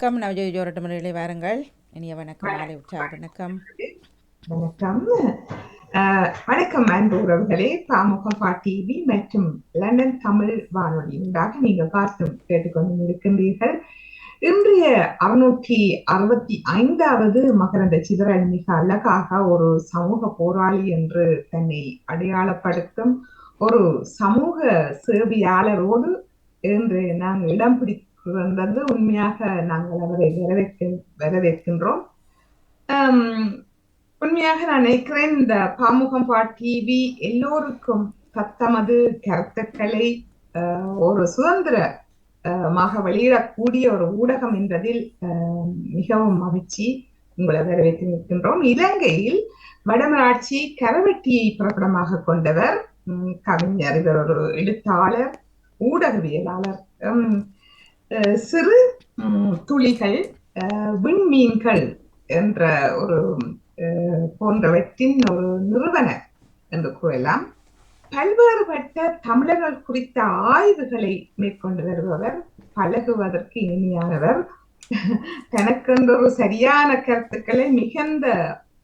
வணக்கம் நவஜோரட்டமரிகளை வாருங்கள். இனிய வணக்கம், மாலை உற்சாக வணக்கம். வணக்கம். வணக்கம் அன்பு உறவுகளே. பாமுகம் டிவி மற்றும் லண்டன் தமிழ் வானொலி உண்டாக நீங்கள் பார்த்தும் கேட்டுக்கொண்டு இருக்கின்றீர்கள். இன்றைய 665வது மகரந்த சிதறல் மிக அழகாக ஒரு சமூக போராளி என்று தன்னை அடையாளப்படுத்தும் ஒரு சமூக சேவையாளரோடு என்று நாங்கள் இடம் பிடித்திருந்தது. உண்மையாக நாங்கள் அவரை வரவேற்கின்றோம். உண்மையாக நான் நினைக்கிறேன், இந்த பாமுகம் டிவி எல்லோருக்கும் தத்தமது கருத்துக்களை ஒரு சுதந்திரமாக வெளியிடக்கூடிய ஒரு ஊடகம் என்பதில் மிகவும் மகிழ்ச்சி உங்களை வரவேற்று நிற்கின்றோம். இலங்கையில் வடமராட்சி கரவெட்டியை பிறப்பிடமாக கொண்டவர் கவிஞர், இவர் ஒரு எழுத்தாளர், ஊடகவியலாளர். சிறு துளிகள், விண்மீன்கள் என்ற ஒரு போன்றவற்றின் ஒரு நிறுவனர் என்று கூறலாம். பல்வேறுபட்ட தமிழர்கள் குறித்த ஆய்வுகளை மேற்கொண்டு வருபவர், பழகுவதற்கு இனிமையானவர், தனக்கென்ற ஒரு சரியான கருத்துக்களை மிகுந்த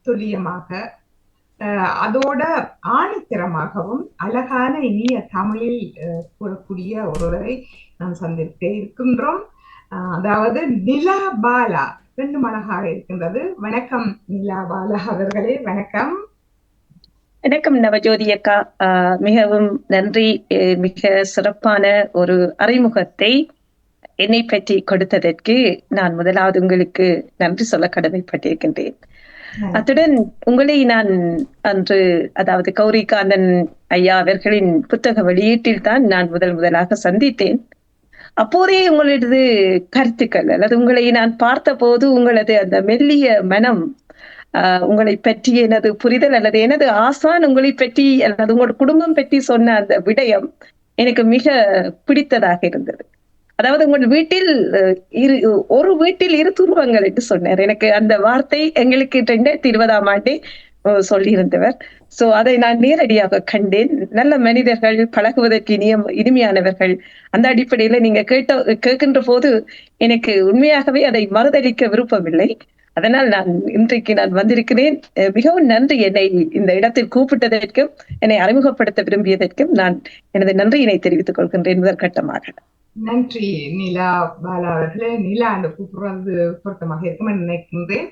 துல்லியமாக அதோட ஆணித்தரமாகவும் அழகான இனிய தமிழில் கூறக்கூடிய ஒருவரை நாம் சந்திக்க இருக்கின்றோம். அதாவது நிலா பாலா. ரெண்டும் அழகாக இருக்கின்றது. வணக்கம் நிலா பாலா அவர்களே. வணக்கம். வணக்கம் நவஜோதி அக்கா, மிகவும் நன்றி. மிக சிறப்பான ஒரு அறிமுகத்தை என்னை பற்றி கொடுத்ததற்கு நான் முதலாவது உங்களுக்கு நன்றி சொல்ல கடமைப்பட்டிருக்கின்றேன். அத்துடன் உங்களை நான் அன்று, அதாவது கௌரிகாந்தன் ஐயா அவர்களின் புத்தக வெளியீட்டில் தான் நான் முதலாக சந்தித்தேன். அப்போதே உங்களது கருத்துக்கள் அல்லது உங்களை நான் பார்த்த போது உங்களது அந்த மெல்லிய மனம், உங்களை பற்றி எனது புரிதல் அல்லது எனது ஆசான் உங்களை பற்றி அல்லது உங்களோட குடும்பம் பற்றி சொன்ன அந்த விடயம் எனக்கு மிக பிடித்ததாக இருந்தது. அதாவது உங்கள் வீட்டில் ஒரு வீட்டில் இரு துருவங்கள் என்று சொன்னார். எனக்கு அந்த வார்த்தை எங்களுக்கு 2020ஆம் ஆண்டே சொல்லியிருந்தவர். சோ அதை நான் நேரடியாக கண்டேன். நல்ல மனிதர்கள், பழகுவதற்கு இனிமையானவர்கள். அந்த அடிப்படையில நீங்க கேட்கின்ற போது எனக்கு உண்மையாகவே அதை மறுதளிக்க விருப்பமில்லை. அதனால் இன்றைக்கு நான் வந்திருக்கிறேன். மிகவும் நன்றி என்னை இந்த இடத்தில் கூப்பிட்டதற்கும் என்னை அறிமுகப்படுத்த விரும்பியதற்கும் நான் எனது நன்றியினை தெரிவித்துக் கொள்கின்றேன் முதற்கட்டமாக. நன்றி நிலா பாலா அவர்களே. நிலா அந்த கூப்பிடுறது பொருத்தமாக இருக்கும் நினைக்கின்றேன்.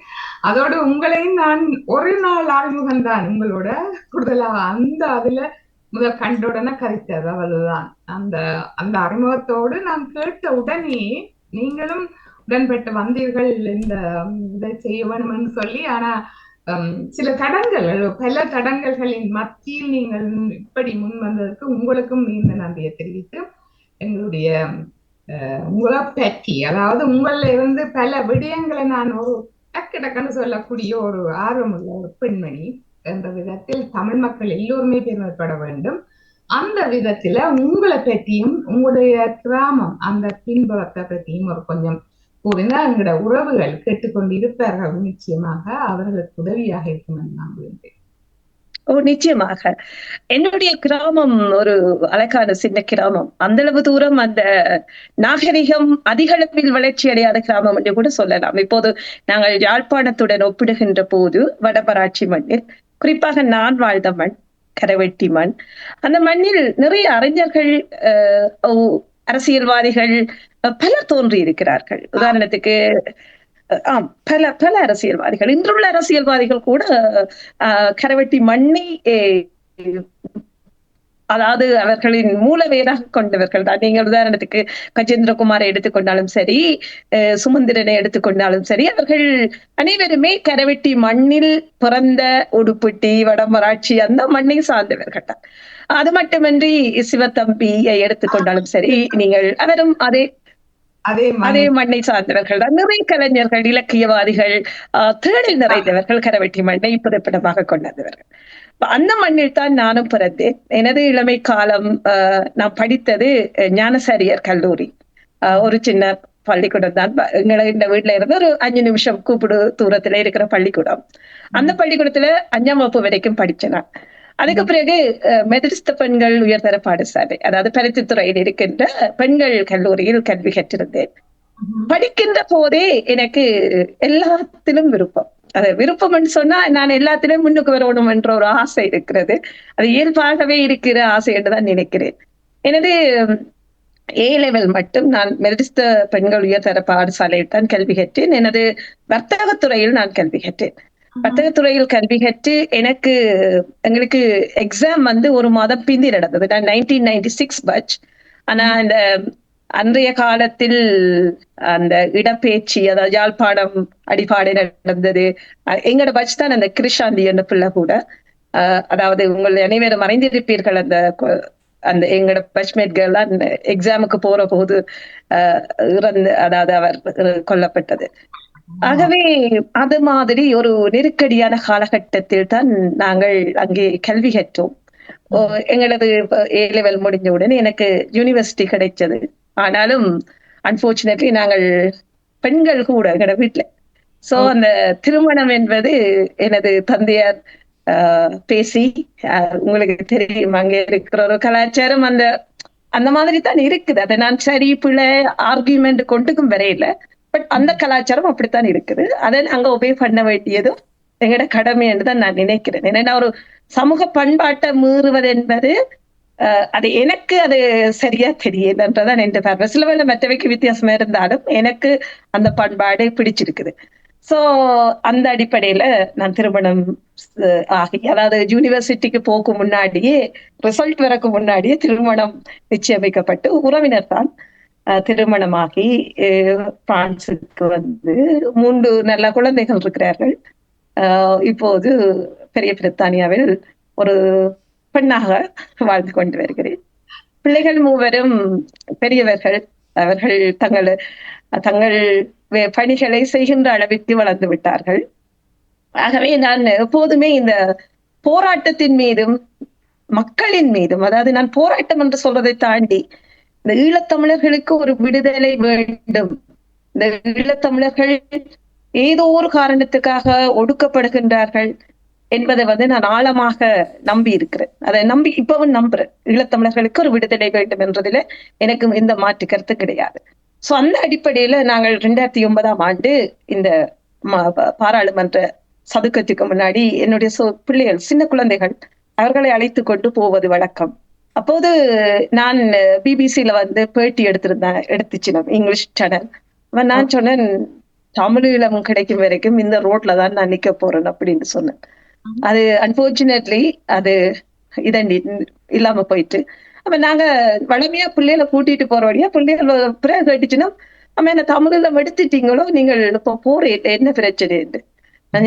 அதோடு உங்களையும் நான் ஒரு நாள் அறிமுகம் தான் உங்களோட கூடுதலாக அந்த அதுல முதல் கண்டுடனே கரித்தது அவள்தான். அந்த அந்த அறிமுகத்தோடு நான் கேட்ட உடனே நீங்களும் உடன்பட்டு வந்தீர்கள் இந்த இதை செய்ய வேணும்னு சொல்லி. ஆனா சில தடங்கள், பல தடங்கல்களின் மத்தியில் நீங்கள் இப்படி முன் வந்ததற்கு உங்களுக்கும் நீண்ட நன்றியை தெரிவித்து, எங்களுடைய உங்களை பற்றி, அதாவது உங்கள இருந்து பல விடயங்களை நான் ஒரு டக்குன்னு சொல்லக்கூடிய ஒரு ஆர்வமுள்ள ஒரு பெண்மணி என்ற விதத்தில் தமிழ் மக்கள் எல்லோருமே பெருமைப்பட வேண்டும். அந்த விதத்துல உங்களை பற்றியும் உங்களுடைய கிராமம் அந்த பின்புலத்தை பற்றியும் ஒரு கொஞ்சம் கூறினா எங்களோட உறவுகள் கேட்டுக்கொண்டு இருப்பார்கள். நிச்சயமாக அவர்களுக்கு உதவியாக இருக்கும் என்று நான் விரும்புகிறேன். நிச்சயமாக. என்னுடைய கிராமம் ஒரு அழகான சின்ன கிராமம். அந்த அளவு தூரம் அந்த நாகரிகம் அதிக அளவில் வளர்ச்சி அடையாத கிராமம் என்று கூட சொல்லலாம். இப்போது நாங்கள் யாழ்ப்பாணத்துடன் ஒப்பிடுகின்ற போது வடமராட்சி மண்ணில், குறிப்பாக நான் வாழ்ந்த மண் கரவெட்டி மண், அந்த மண்ணில் நிறைய அறிஞர்கள், அரசியல்வாதிகள் பலர் தோன்றி இருக்கிறார்கள். உதாரணத்துக்கு பல பல அரசியல்வாதிகள், இன்றுள்ள அரசியல்வாதிகள் கூட கரவெட்டி மண்ணை, அதாவது அவர்களின் மூலவேராக கொண்டவர்கள் தான். நீங்கள் உதாரணத்துக்கு கஜேந்திரகுமாரை எடுத்துக்கொண்டாலும் சரி, சுமந்திரனை எடுத்துக்கொண்டாலும் சரி, அவர்கள் அனைவருமே கரவெட்டி மண்ணில் பிறந்த உடுப்பிட்டி, வடமராட்சி அந்த மண்ணை சார்ந்தவர்கள் தான். அது மட்டுமின்றி சிவத்தம்பியை எடுத்துக்கொண்டாலும் சரி, நீங்கள் அவரும் அதே மண்ணை சார்ந்தவர்கள் தான். நிறைய கலைஞர்கள், இலக்கியவாதிகள், தேடல் நிறைந்தவர்கள் கரவெட்டி மண்ணை பிறப்பிடமாக கொண்டவர்கள். அந்த மண்ணில் தான் நானும் பிறந்தேன். எனது இளமை காலம் நான் படித்தது ஞானசாரியர் கல்லூரி, ஒரு சின்ன பள்ளிக்கூடம் தான். இந்த வீட்டுல இருந்து ஒரு 5 நிமிஷம் கூப்பிடு தூரத்துல இருக்கிற பள்ளிக்கூடம். அந்த பள்ளிக்கூடத்துல 5ஆம் வகுப்பு வரைக்கும் படிச்சேன் நான். அதுக்கு பிறகு மெதடிஸ்த பெண்கள் உயர்தர பாடசாலை, அதாவது பருத்தித்துறையில் இருக்கின்ற பெண்கள் கல்லூரியில் கல்வி கற்றிருந்தேன். படிக்கின்ற போதே எனக்கு எல்லாத்திலும் விருப்பம். அது விருப்பம்னு சொன்னா நான் எல்லாத்திலும் முன்னுக்கு வரணும் என்ற ஒரு ஆசை இருக்கிறது. அது இயல்பாகவே இருக்கிற ஆசை என்றுதான் நினைக்கிறேன். எனது ஏ லெவல் மட்டும் நான் மெரிடிஸ்த பெண்கள் உயர்தர பாடசாலையில் தான் கல்வி கற்றேன். எனது வர்த்தகத்துறையில் நான் கல்வி கற்றேன். வர்த்தகத்துறையில் கல்வி கற்று எங்களுக்கு எக்ஸாம் வந்து ஒரு மாதம் பிந்தி நடந்தது. நான் 1996 பட்ச். ஆனா இந்த அன்றைய காலத்தில் அந்த இடப்பெயர்ச்சி, அதாவது யாழ்ப்பாணம் அடிப்பாடை நடந்தது. எங்களோட பட்ச் தான் அந்த கிருஷாந்தி என்ற பிள்ளை கூட. அதாவது உங்கள் அனைவரும் மறைந்திருப்பீர்கள். அந்த எங்களோட பச்மேட்கள் தான் எக்ஸாமுக்கு போற போது அதாவது அவர் கொல்லப்பட்டது. ஆகவே அது மாதிரி ஒரு நெருக்கடியான காலகட்டத்தில் தான் நாங்கள் அங்கே கல்வி கற்றோம். எங்களது ஏ லெவல் முடிஞ்சவுடன் எனக்கு யூனிவர்சிட்டி கிடைச்சது. ஆனாலும் அன்பார்ச்சுனேட்லி நாங்கள் பெண்கள் கூட எங்களோட வீட்டுல. சோ அந்த திருமணம் என்பது எனது தந்தையார் பேசி, உங்களுக்கு தெரியும் அங்க இருக்கிற ஒரு கலாச்சாரம் அந்த அந்த மாதிரி தான் இருக்குது. அதை நான் சரி பிள்ளை ஆர்கியூமெண்ட் கொண்டுக்கும் வரையில, பட் அந்த கலாச்சாரம் அப்படித்தான் இருக்குது. அதை அங்க ஒபே பண்ண வேண்டியதும் எங்களோட கடமை என்று தான் நான் நினைக்கிறேன். ஏன்னா ஒரு சமூக பண்பாட்டை மீறுவது என்பது அது எனக்கு அது சரியா தெரியலன்றதான் என் பார்வை. சில வேளை மற்றவைக்கு வித்தியாசமா இருந்தாலும் எனக்கு அந்த பண்பாடு பிடிச்சிருக்குது. சோ அந்த அடிப்படையில நான் திருமணம் ஆகி, அதாவது யூனிவர்சிட்டிக்கு போக்கு முன்னாடியே, ரிசல்ட் வரக்கு முன்னாடியே திருமணம் நிச்சயமிக்கப்பட்டு உறவினர் தான் திருமணமாகி பிரான்சுக்கு வந்து 3 நல்ல குழந்தைகள் இருக்கிறார்கள். இப்போது பெரிய பிரித்தானியாவில் ஒரு பெண்ணாக வாழ்ந்து கொண்டு வருகிறேன். பிள்ளைகள் 3 பெரியவர்கள். அவர்கள் தங்கள் பணிகளை செய்கின்ற அளவிற்கு வளர்ந்து விட்டார்கள். ஆகவே நான் எப்போதுமே இந்த போராட்டத்தின் மீதும் மக்களின் மீதும், அதாவது நான் போராட்டம் என்று சொல்றதை தாண்டி இந்த ஈழத்தமிழர்களுக்கு ஒரு விடுதலை வேண்டும், இந்த ஈழத்தமிழர்கள் ஏதோ ஒரு காரணத்துக்காக ஒடுக்கப்படுகின்றார்கள் என்பதை வந்து நான் ஆழமாக நம்பி இருக்கிறேன். அதை நம்பி இப்பவும் நம்புறேன். ஈழத்தமிழர்களுக்கு ஒரு விடுதலை வேண்டும் என்றதுல எனக்கு எந்த மாற்று கருத்து கிடையாது. சோ அந்த அடிப்படையில நாங்கள் 2009ஆம் ஆண்டு இந்த பாராளுமன்ற சதுக்கத்துக்கு முன்னாடி என்னுடைய பிள்ளைகள், சின்ன குழந்தைகள், அவர்களை அழைத்து கொண்டு போவது வழக்கம். அப்போது நான் பிபிசியில வந்து பேட்டி எடுத்துச்சு இங்கிலீஷ் சேனல். நான் சொன்னேன், தமிழீழம் கிடைக்கும் வரைக்கும் இந்த ரோட்ல தான் நான் நிக்க போறேன் அப்படின்னு சொன்னேன். அது அன்பார்ச்சுனேட்லி அது இதண்டி இல்லாம போயிட்டு, அப்ப நாங்க வளமையா பிள்ளைகளை கூட்டிட்டு போற வழியா பிள்ளைகள் பிறகு கேட்டுச்சுன்னா, நம்ம என்ன தமிழீழம் எடுத்துட்டீங்களோ, நீங்கள் இப்ப போறீங்க, என்ன பிரச்சனை?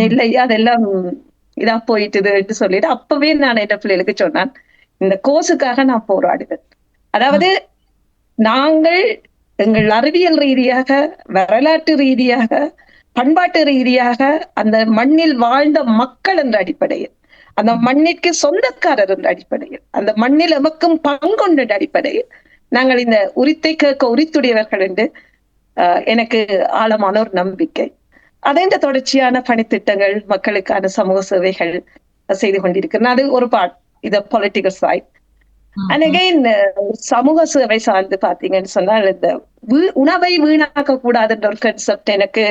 இல்லையா, அதெல்லாம் இதா போயிட்டுதுன்னு சொல்லிட்டு அப்பவே நான் என் பிள்ளைகளுக்கு சொன்னேன், இந்த கோர்ஸுக்காக நான் போராடுவேன். அதாவது நாங்கள் எங்கள் அறிவியல் ரீதியாக, வரலாற்று ரீதியாக, பண்பாட்டு ரீதியாக அந்த மண்ணில் வாழ்ந்த மக்கள் என்ற அடிப்படையில், அந்த மண்ணிற்கு சொந்தக்காரர் என்ற அடிப்படையில், அந்த மண்ணில் எமக்கும் பங்குண்ட அடிப்படையில் நாங்கள் இந்த உரித்தை கேட்க உரித்துடையவர்கள் என்று எனக்கு ஆழமான ஒரு நம்பிக்கை. அதே தொடர்ச்சியான பணித்திட்டங்கள், மக்களுக்கான சமூக சேவைகள் செய்து கொண்டிருக்கிறேன். அது ஒரு பார்ட், இத பொலிட்டிக்கல் சைட். அண்ட் அகைன் சமூக சேவை சார்ந்து பாத்தீங்கன்னு சொன்னால், இந்த உணவை வீணாக்க கூடாதுன்ற ஒரு கன்செப்ட் எனக்கு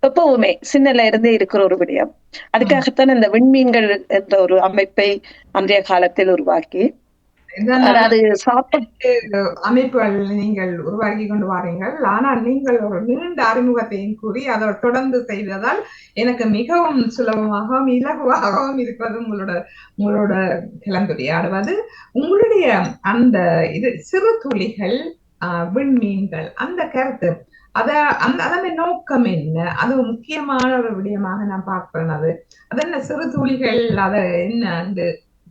எப்பவுமே சின்னல இருந்தே இருக்கிற ஒரு விடயம். அதுக்காகத்தான் இந்த விண்மீன்கள் என்ற ஒரு அமைப்பை அன்றைய காலத்தில் உருவாக்கி, அதாவது சாப்பாட்டு அமைப்புகள் நீங்கள் உருவாக்கி கொண்டு வாரீங்கள். ஆனால் நீங்கள் ஒரு நீண்ட அறிமுகத்தையும் கூறி அதை தொடர்ந்து செய்வதால் எனக்கு மிகவும் சுலபமாகவும் இலகுவாகவும் இருக்கிறது உங்களோட கலந்துரையாடுவது. உங்களுடைய அந்த இது சிறு துளிகள், விண்மீன்கள், அந்த கருத்து, அதன் நோக்கம் என்ன? அது முக்கியமான ஒரு விடயமாக நான் பார்க்கிறேன். அது என்ன சிறு துளிகள், அது என்ன,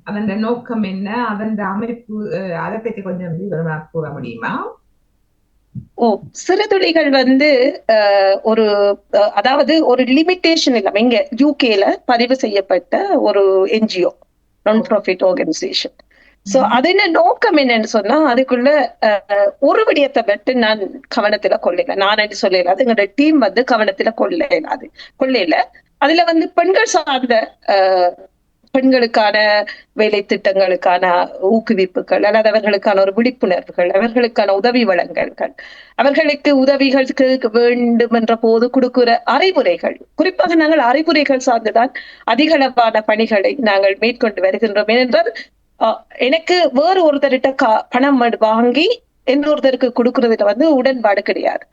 அதன் நோக்கம் என்ன, அதன் அமைப்பு, அதை பற்றி கொஞ்சம் விவரமா கூற முடியுமா? சிறுதுளிகள் வந்து ஒரு, அதாவது ஒரு லிமிட்டேஷன் இல்லாம இங்க யூகேல பதிவு செய்யப்பட்ட ஒரு என்ஜிஓ, நான் ப்ராஃபிட் ஆர்கனைசேஷன். சோ அது என்ன நோக்கம் என்னன்னு சொன்னா, அதுக்குள்ள ஒரு விடயத்தை மட்டும் நான் கவனத்துல கொள்ளல, நான் என்று சொல்லல, அது எங்களோட டீம் வந்து கவனத்துல கொள்ளையில அதுல வந்து பெண்கள் சார்ந்த பெண்களுக்கான வேலை திட்டங்களுக்கான ஊக்குவிப்புகள் அல்லது அவர்களுக்கான ஒரு விழிப்புணர்வுகள், அவர்களுக்கான உதவி வழங்கல்கள், அவர்களுக்கு உதவிகள் வேண்டும் என்ற போது கொடுக்கிற அறிவுரைகள், குறிப்பாக நாங்கள் அறிவுரைகள் சார்ந்துதான் அதிகளவான பணிகளை நாங்கள் மேற்கொண்டு வருகின்றோம். ஏனென்றால் எனக்கு வேறு ஒருத்தர்கிட்ட பணம் வாங்கி இன்னொருத்தருக்கு கொடுக்கறதுல உடன்பாடு கிடையாது.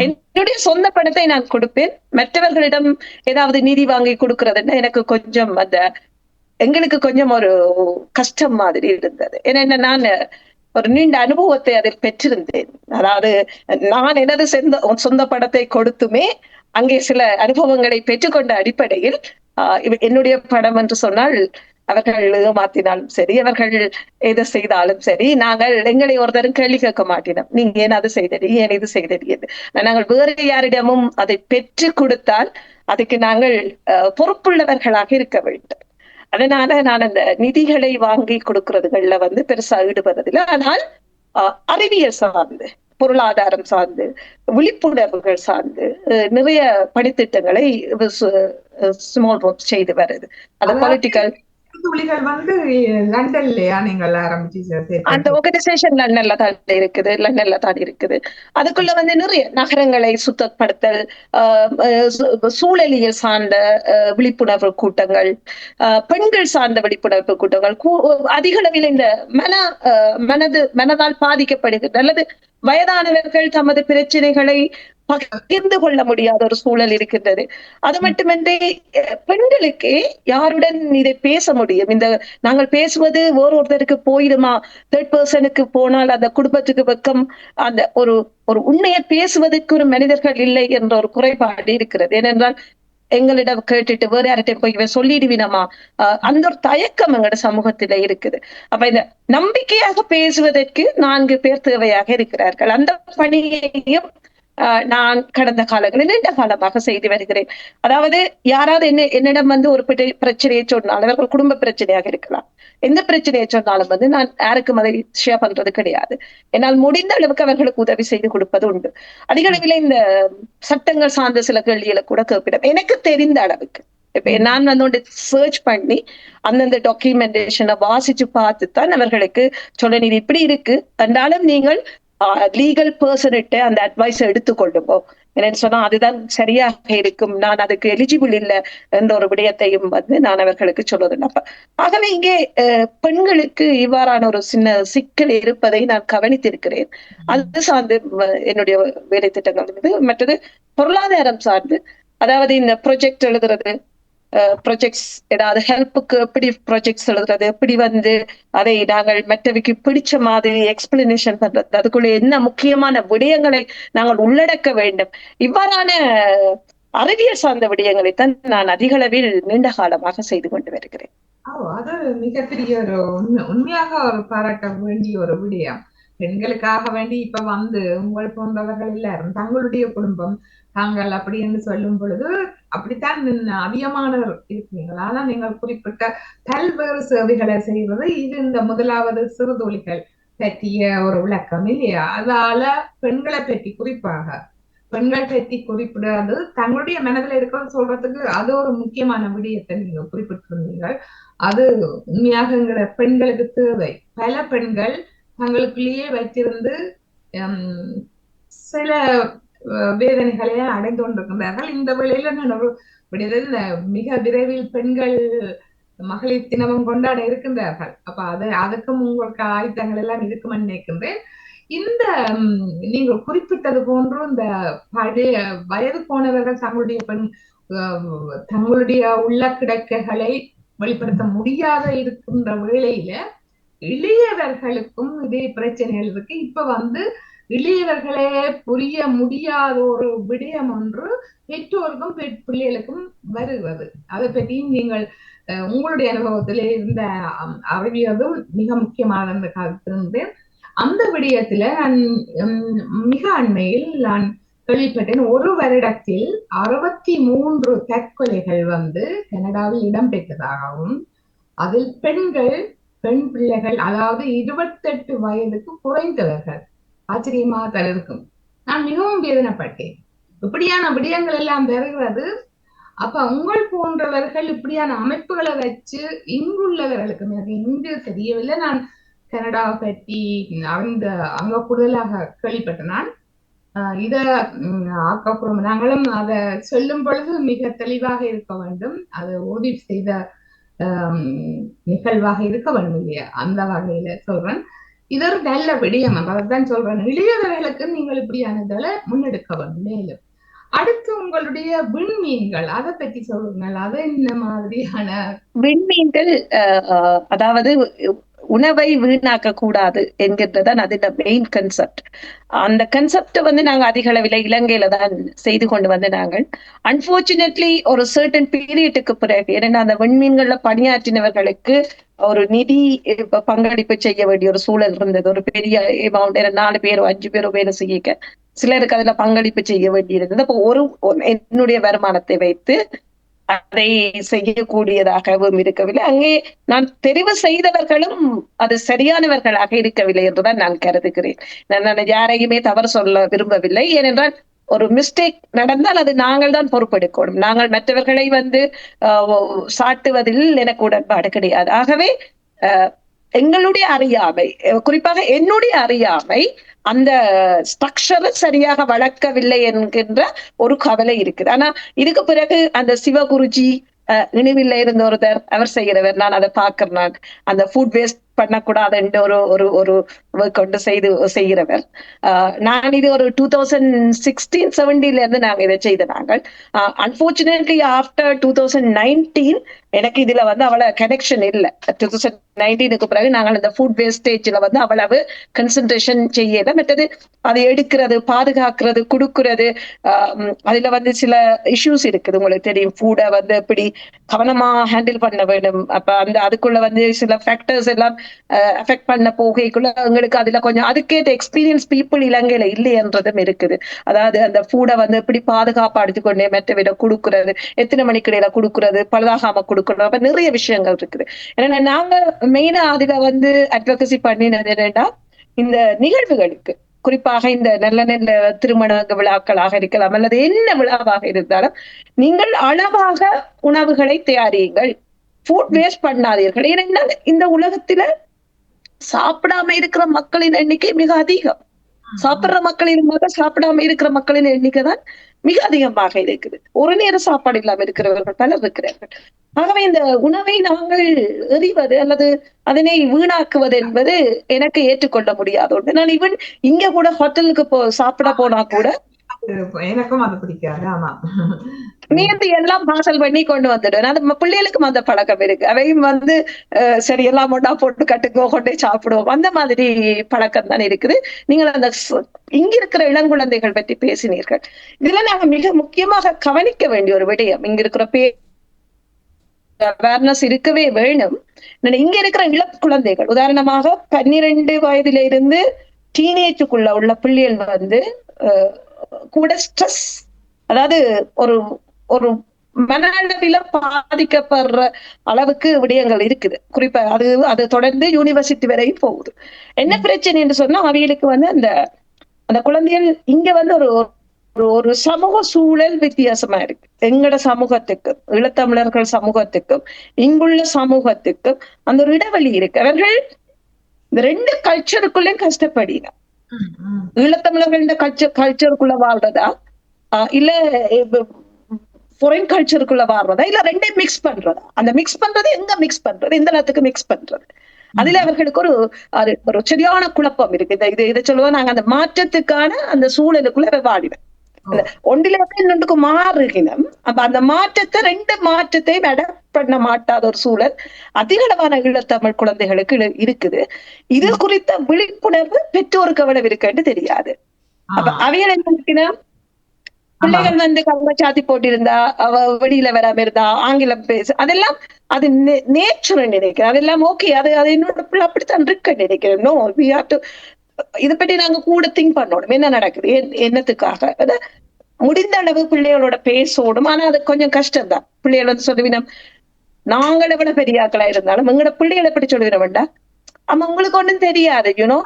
என்னுடைய சொந்த பணத்தை நான் கொடுப்பேன். மற்றவர்களிடம் ஏதாவது நிதி வாங்கி கொடுக்கறதுன்னா எனக்கு கொஞ்சம் எங்களுக்கு கொஞ்சம் ஒரு கஷ்டம் மாதிரி இருந்தது. ஏன்னா நான் ஒரு நீண்ட அனுபவத்தை அதில் பெற்றிருந்தேன். அதாவது நான் எனது சொந்த பணத்தை கொடுத்துமே அங்கே சில அனுபவங்களை பெற்றுக்கொண்ட அடிப்படையில் என்னுடைய படம் என்று சொன்னால் அவர்கள் ஏமாத்தினாலும் சரி, அவர்கள் எதை செய்தாலும் சரி, நாங்கள் எங்களை ஒருத்தரும் கேள்வி கேட்க மாட்டினோம். நீங்க ஏன் அது செய்தடி, ஏன் இது செய்தடி என்று. நாங்கள் வேறு யாரிடமும் அதை பெற்று கொடுத்தால் அதுக்கு நாங்கள் பொறுப்புள்ளவர்களாக இருக்க வேண்டும். அதனால நான் அந்த நிதிகளை வாங்கி கொடுக்கறதுகள்ல பெருசா ஈடுபடுறதில்லை. ஆனால் அறிவியல் சார்ந்து, பொருளாதாரம் சார்ந்து, விழிப்புணர்வுகள் சார்ந்து நிறைய பணித்திட்டங்களை செய்து வருது. அது பொலிட்டிக்கல் லண்டன்லயா நீங்கள் ஆரம்பிச்சு? அந்த ஆர்கனைசேஷன் லண்டன்ல தான் இருக்குது. அதுக்குள்ள நிறைய நகரங்களை சுத்தப்படுத்தல், சூழலியல் சார்ந்த விழிப்புணர்வு கூட்டங்கள், பெண்கள் சார்ந்த விழிப்புணர்வு கூட்டங்கள், அதிக அளவில் இந்த மனதால் பாதிக்கப்படுகிறது அல்லது வயதானவர்கள் தமது பிரச்சனைகளை பகிர்ந்து கொள்ள முடியாத ஒரு சூழல் இருக்கின்றது. அது மட்டுமின்றி பெண்களுக்கு யாருடன் இதை பேச முடியும்? நாங்கள் பேசுவது ஒருத்தருக்கு போயிடுமா? தேர்ட் பர்சனுக்கு போனால் அந்த குடும்பத்துக்கு வெக்கம், அந்த ஒரு உண்மையை பேசுவதற்கு ஒரு மனிதர்கள் இல்லை என்ற ஒரு குறைபாடு இருக்கிறது. ஏனென்றால் எங்களிடம் கேட்டுட்டு வேற யார்கிட்ட போய் சொல்லிடுவினமா, அந்த ஒரு தயக்கம் எங்களோட சமூகத்தில இருக்குது. அப்ப இந்த நம்பிக்கையாக பேசுவதற்கு 4 பேர் தேவையாக இருக்கிறார்கள். அந்த பணியையும் நான் கடந்த காலங்களில் நீண்ட காலமாக செய்து வருகிறேன். அதாவது யாராவது என்னிடம் ஒரு பிரச்சனையை சொன்னால், அவர்கள் குடும்ப பிரச்சனையாக இருக்கலாம், எந்த பிரச்சனையை சொன்னாலும் நான் யாருக்கும் அதை ஷேர் பண்றது கிடையாது. என்னால் முடிந்த அளவுக்கு அவர்களுக்கு உதவி செய்து கொடுப்பது உண்டு. அதிக அளவில் இந்த சட்டங்கள் சார்ந்த சில கேள்விகளை கூட கேட்பிடும். எனக்கு தெரிந்த அளவுக்கு இப்ப நான் சர்ச் பண்ணி அந்தந்த டாக்குமெண்டேஷனை வாசிச்சு பார்த்துத்தான் அவர்களுக்கு சொல்ல, நீ இப்படி இருக்கு என்றாலும் நீங்கள் லீகல் பர்சனிட்ட அந்த அட்வைஸ் எடுத்துக்கொள்ளுங்கோ என்னன்னு சொன்னா அதுதான் சரியாக இருக்கும், நான் அதுக்கு எலிஜிபிள் இல்லை என்ற ஒரு விடயத்தையும் நான் அவர்களுக்கு சொல்லுவேன். ஆகவே இங்கே பெண்களுக்கு இவ்வாறான ஒரு சின்ன சிக்கல் இருப்பதை நான் கவனித்திருக்கிறேன். அது சார்ந்து என்னுடைய வேலை திட்டங்கள். மற்றது பொருளாதாரம் சார்ந்து, அதாவது இந்த ப்ரொஜெக்ட் எழுதுறது, ப்ரொஜெக்ட்ஸ் ஏதாவது ஹெல்ப்புக்கு எப்படி ப்ரொஜெக்ட்ஸ் எழுதுறது, எப்படி அதை நாங்கள் மற்றவைக்கு பிடிச்ச மாதிரி எக்ஸ்பிளனேஷன் பண்றது, அதுக்குள்ள என்ன முக்கியமான விடயங்களை நாங்கள் உள்ளடக்க வேண்டும், இவ்வாறான அறிவியல் சார்ந்த விடயங்களைத்தான் நான் அதிக அளவில் நீண்ட காலமாக செய்து கொண்டு வருகிறேன். அது மிகப்பெரிய ஒரு உண்மையாக ஒரு பாராட்ட வேண்டிய ஒரு விடயம். பெண்களுக்காக வேண்டி இப்ப உங்கள் போன்றவர்கள் எல்லாரும் தங்களுடைய குடும்பம் தாங்கள் அப்படி என்று சொல்லும் பொழுது அப்படித்தான் அதிகமானவர் இருக்கீங்களா. ஆனா நீங்கள் குறிப்பிட்ட பல்வேறு சேவைகளை செய்வது இது இந்த முதலாவது சிறுதொழிகள் பற்றிய ஒரு விளக்கம் இல்லையா? அதால பெண்களை பற்றி குறிப்பாக பெண்கள் பற்றி குறிப்பிடாது தங்களுடைய மனதில் இருக்கிறது சொல்றதுக்கு அது ஒரு முக்கியமான விடயத்தை நீங்க குறிப்பிட்டிருந்தீர்கள். அது உண்மையாக என்கிற பெண்களுக்கு தேவை. பல பெண்கள் தங்களுக்குள்ளேயே வைத்திருந்து சில வேதனைகளை அடைந்து கொண்டிருக்கின்றார்கள். இந்த வேளையில நான் ஒரு மிக விரைவில் பெண்கள் மகளிர் தினமும் கொண்டாட இருக்கின்றார்கள். அப்ப அதுக்கும் உங்களுக்கு ஆயுதங்கள் எல்லாம் இருக்குமென்னு நினைக்கின்றேன். இந்த நீங்கள் குறிப்பிட்டது போன்று இந்த பழைய வயது போனவர்கள் தங்களுடைய உள்ள கிடக்கைகளை வெளிப்படுத்த முடியாத இருக்கின்ற வேளையில இளையவர்களுக்கும் இதே பிரச்சனைகள் இருக்கு. இப்ப இளையவர்களே புரிய முடியாத ஒரு விடயம் ஒன்று பெற்றோருக்கும் பிள்ளைகளுக்கும் வருகிறது. அதை பற்றியும் நீங்கள் உங்களுடைய அனுபவத்திலே இருந்த அறிவியதும் மிக முக்கியமான காலத்திலிருந்து அந்த விடயத்துல நான் மிக அண்மையில் நான் கேள்விப்பட்டேன். ஒரு வருடத்தில் 63 தற்கொலைகள் கனடாவில் இடம்பெற்றதாகவும் அதில் பெண் பிள்ளைகள், அதாவது 28 வயதுக்கு குறைந்தவர்கள். ஆச்சரியமாக தான் இருக்கும். நான் மிகவும் வேதனைப்பட்டேன். இப்படியான விடயங்கள் எல்லாம் வருகிறது. அப்ப உங்கள் போன்றவர்கள் இப்படியான அமைப்புகளை வச்சு இங்குள்ளவர்களுக்கு எனக்கு இங்கு தெரியவில்லை. நான் கனடாவை பற்றி அந்த அங்க கூடுதலாக கேள்விப்பட்டேன். நான் இத ஆக்கப்பூர்வம் நாங்களும் அதை சொல்லும் பொழுது மிக தெளிவாக இருக்க வேண்டும். அது உறுதி செய்த நிகழ்வாக இருக்க வேண்டும் இல்லையா? அந்த வகையில சொல்றேன். இது ஒரு நல்ல விடயம். அதான் சொல்றேன், இளையவர்களுக்கு நீங்கள் இப்படியானதால முன்னெடுக்க வேண்டும். மேலும் அடுத்து உங்களுடைய விண்மீன்கள் அதை பற்றி சொல்லுங்கள். அது என்ன மாதிரியான விண்மீன்கள்? அதாவது உணவை வீணாக்க கூடாது என்கின்றதான் அது மெயின் கன்செப்ட். அந்த கன்செப்ட் நாங்க அதிக அளவில் இலங்கையில தான் செய்து கொண்டு வந்து நாங்கள் அன்பார்ச்சுனேட்லி ஒரு சர்டன் பீரியடுக்கு பிறகு ஏன்னா அந்த விண்மீன்கள்ல பணியாற்றினவர்களுக்கு ஒரு நிதி பங்களிப்பு செய்ய வேண்டிய ஒரு சூழல் இருந்தது. ஒரு பெரிய அமௌண்ட் 4 பேரோ 5 பேரோ வேலை செய்ய சிலருக்கு அதுல பங்களிப்பு செய்ய வேண்டியிருந்தது. அப்போ என்னுடைய வருமானத்தை வைத்து அதை செய்யக்கூடியதாகவும் இருக்கவில்லை. அங்கே நான் தெரிவு செய்தவர்களும் அது சரியானவர்களாக இருக்கவில்லை என்றுதான் நான் கருதுகிறேன். நான் யாரையுமே தவறு சொல்ல விரும்பவில்லை. ஏனென்றால் ஒரு மிஸ்டேக் நடந்தால் அது நாங்கள் தான் பொறுப்பெடுக்கணும். நாங்கள் மற்றவர்களை சாட்டுவதில் எனக்கு உடன்பாடு கிடையாது. ஆகவே எங்களுடைய அறியாமை, குறிப்பாக என்னுடைய அறியாமை அந்த ஸ்ட்ரக்சரை சரியாக வளர்க்கவில்லை என்கின்ற ஒரு கவலை இருக்குது. ஆனா இதுக்கு பிறகு அந்த சிவகுருஜி நினைவில் இருந்த ஒருத்தர் அவர் செய்கிறவர், நான் அதை பார்க்கிறேன். நான் அந்த ஃபுட் வேஸ்ட் பண்ணக்கூடாது என்று ஒரு கொண்டு செய்கிறவர். நான் இது ஒரு 2016-17 இருந்து நாங்க இதை செய்த நாங்கள். அன்பார்ச்சுனேட்லி ஆஃப்டர் 2019 எனக்கு இதுல அவ்வளவு கனெக்ஷன் இல்லை. 2019க்கு பிறகு நாங்கள் இந்த ஃபுட் வேஸ்டேஜ்ல அவ்வளவு கன்சன்ட்ரேஷன் செய்யல. மற்றது அதை எடுக்கிறது, பாதுகாக்கிறது, கொடுக்கிறது, அதுல சில இஷ்யூஸ் இருக்குது. உங்களுக்கு தெரியும், ஃபுட்டை எப்படி கவனமா ஹேண்டில் பண்ண வேண்டும். அப்ப அதுக்குள்ள சில ஃபேக்டர்ஸ் எல்லாம் அஃபெக்ட் பண்ண போகைக்குள்ள எங்களுக்கு அதுல கொஞ்சம் அதுக்கேற்ற எக்ஸ்பீரியன்ஸ் பீப்புள் இலங்கையில இல்லைன்றதும் இருக்குது. அதாவது அந்த ஃபுட்டை எப்படி பாதுகாப்பா எடுத்துக்கொண்டே மற்ற விட கொடுக்கறது, எத்தனை மணிக்கிடையில கொடுக்கறது, பழுதாகாம கொடுக்கறது, அப்ப நிறைய விஷயங்கள் இருக்குது. ஏன்னா நாங்க மெயினா அதுல அட்வொகசி பண்ணினது என்னன்னா, இந்த நிகழ்வுகளுக்கு, குறிப்பாக இந்த நல்ல திருமண விழாக்களாக இருக்கலாம் அல்லது என்ன விழாவாக இருந்தாலும் நீங்கள் அளவாக உணவுகளை தயாரியுங்கள், ஃபுட் வேஸ்ட் பண்ணாதீர்கள். ஏன்னா இந்த உலகத்துல சாப்பிடாம இருக்கிற மக்களின் எண்ணிக்கை மிக அதிகம். சாப்பிடுற மக்களின் சாப்பிடாம இருக்கிற மக்களின் எண்ணிக்கை தான் மிக அதிகமாக இருக்குது. ஒரு நேரம் சாப்பாடு இல்லாம இருக்கிறவர்கள் பலர் இருக்கிறார்கள். ஆகவே இந்த உணவை நாங்கள் எறிவது அல்லது அதனை வீணாக்குவது என்பது எனக்கு ஏற்றுக்கொள்ள முடியாத ஒன்று. நான் ஈவன் இங்க கூட ஹோட்டலுக்கு சாப்பிட போனா கூட எனக்கும் அது பிடிக்காது. ஆமா, நேர்த்தி எல்லாம் பார்சல் பண்ணி கொண்டு வந்துடுவேன். அந்த பிள்ளைகளுக்கும் அந்த பழக்கம் இருக்கு. அவையும் சரி எல்லாம் ஒண்ணா போட்டு கட்டுக்கோ கொண்டே சாப்பிடுவோம். அந்த மாதிரி பழக்கம் தான் இருக்குது. நீங்கள் அந்த இங்க இருக்கிற இளங்குழந்தைகள் பற்றி பேசினீர்கள். இதுல நாங்க மிக முக்கியமாக கவனிக்க வேண்டிய ஒரு விடயம், இங்க இருக்கிற அவேர்னஸ் இருக்கவே வேணும். இங்க இருக்கிற குழந்தைகள், உதாரணமாக 12 வயதுல இருந்து டீனேஜுக்குள்ள உள்ள பிள்ளைகள் கூட ஸ்ட்ரெஸ், அதாவது ஒரு மனநலவில பாதிக்கப்படுற அளவுக்கு விடயங்கள் இருக்குது. குறிப்பா அது தொடர்ந்து யூனிவர்சிட்டி வரையும் போகுது. என்ன பிரச்சனை என்று சொன்னா, அவைகளுக்கு அந்த குழந்தைகள் இங்க ஒரு சமூக சூழல் வித்தியாசமா இருக்கு. எங்கட சமூகத்துக்கும் ஈழத்தமிழர்கள் சமூகத்துக்கும் இங்குள்ள சமூகத்துக்கும் அந்த ஒரு இடைவெளி இருக்கு. அவர்கள் இந்த 2 கல்ச்சருக்குள்ளே கஷ்டப்படினா, ஈழத்தமிழர்கள் இந்த கல்ச்சருக்குள்ள வாழ்றதா இல்ல ஃபாரின் கல்ச்சருக்குள்ள வாழ்றதா இல்ல ரெண்டையும் மிக்ஸ் பண்றதா? அந்த மிக்ஸ் பண்றது எங்க மிக்ஸ் பண்றது, இந்த நேரத்துக்கு மிக்ஸ் பண்றது, அதுல அவர்களுக்கு ஒரு சரியான குழப்பம் இருக்கு. இதை சொல்லுவோம் நாங்க அந்த மாற்றத்துக்கான அந்த சூழலுக்குள்ள வாடிவேன். ஒன்றில இன்னொன்றுக்கு மாறுகினம். அப்ப அந்த மாற்றத்தை 2 மாற்றத்தையும் அடாப்ட் பண்ண மாட்டாத ஒரு சூழல் அதிகளவான ஈழத்தமிழ் குழந்தைகளுக்கு இருக்குது. இது குறித்த விழிப்புணர்வு பெற்றோருக்கு எவ்வளவு இருக்குன்னு தெரியாது. அப்ப அவைகள் என்ன, பிள்ளைகள் கவலை சாத்தி போட்டிருந்தா, அவ வெளியில வராம இருந்தா, ஆங்கிலம் பேசு, அதெல்லாம் அது நேச்சுரல் நினைக்கிறேன். அதெல்லாம் ஓகே, அது என்னோட பிள்ளை அப்படித்தான் இருக்க நினைக்கிறேன். நோ, வி ஹேவ் டு இதை பற்றி நாங்க கூட திங்க் பண்ணணும். என்ன நடக்குது, என்னத்துக்காக, முடிந்த அளவு பிள்ளைகளோட பேசோடும். ஆனா அது கொஞ்சம் கஷ்டம்தான். பிள்ளைகள் சொல்லுவினம், நாங்கள் எவ்வளவு பெரியாக்களா இருந்தாலும் எங்களோட பிள்ளைகளை எப்படி சொல்லுவின வேண்டாம், ஆமா உங்களுக்கு ஒண்ணும் தெரியாது, you know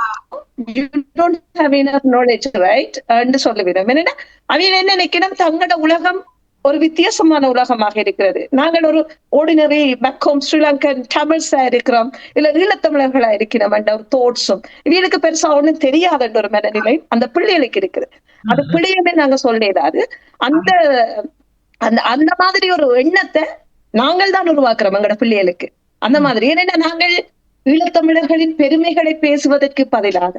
you don't have enough knowledge, right என்று சொல்லுவினம். என்னன்னா அவங்க என்ன நினைக்கணும், தங்களோட உலகம் ஒரு வித்தியாசமான உலகமாக இருக்கிறது. நாங்கள் ஒரு ஆர்டினரி பேக் ஹோம் ஸ்ரீலங்கன் தமிழ்ஸா இருக்கிறோம், இல்ல ஈழத்தமிழர்களா இருக்கிறோம் என்ற ஒரு தோட்ஸும் இவங்களுக்கு பெருசா ஒண்ணும் தெரியாத என்ற ஒரு மனநிலை அந்த பிள்ளைகளுக்கு இருக்குது. அது பிள்ளையுமே நாங்க சொல்லிடாது. அந்த அந்த அந்த மாதிரி ஒரு எண்ணத்தை நாங்கள் தான் உருவாக்குறோம் எங்களோட பிள்ளைகளுக்கு. அந்த மாதிரி ஏன்னா நாங்கள் ஈழத்தமிழர்களின் பெருமைகளை பேசுவதற்கு பதிலாக,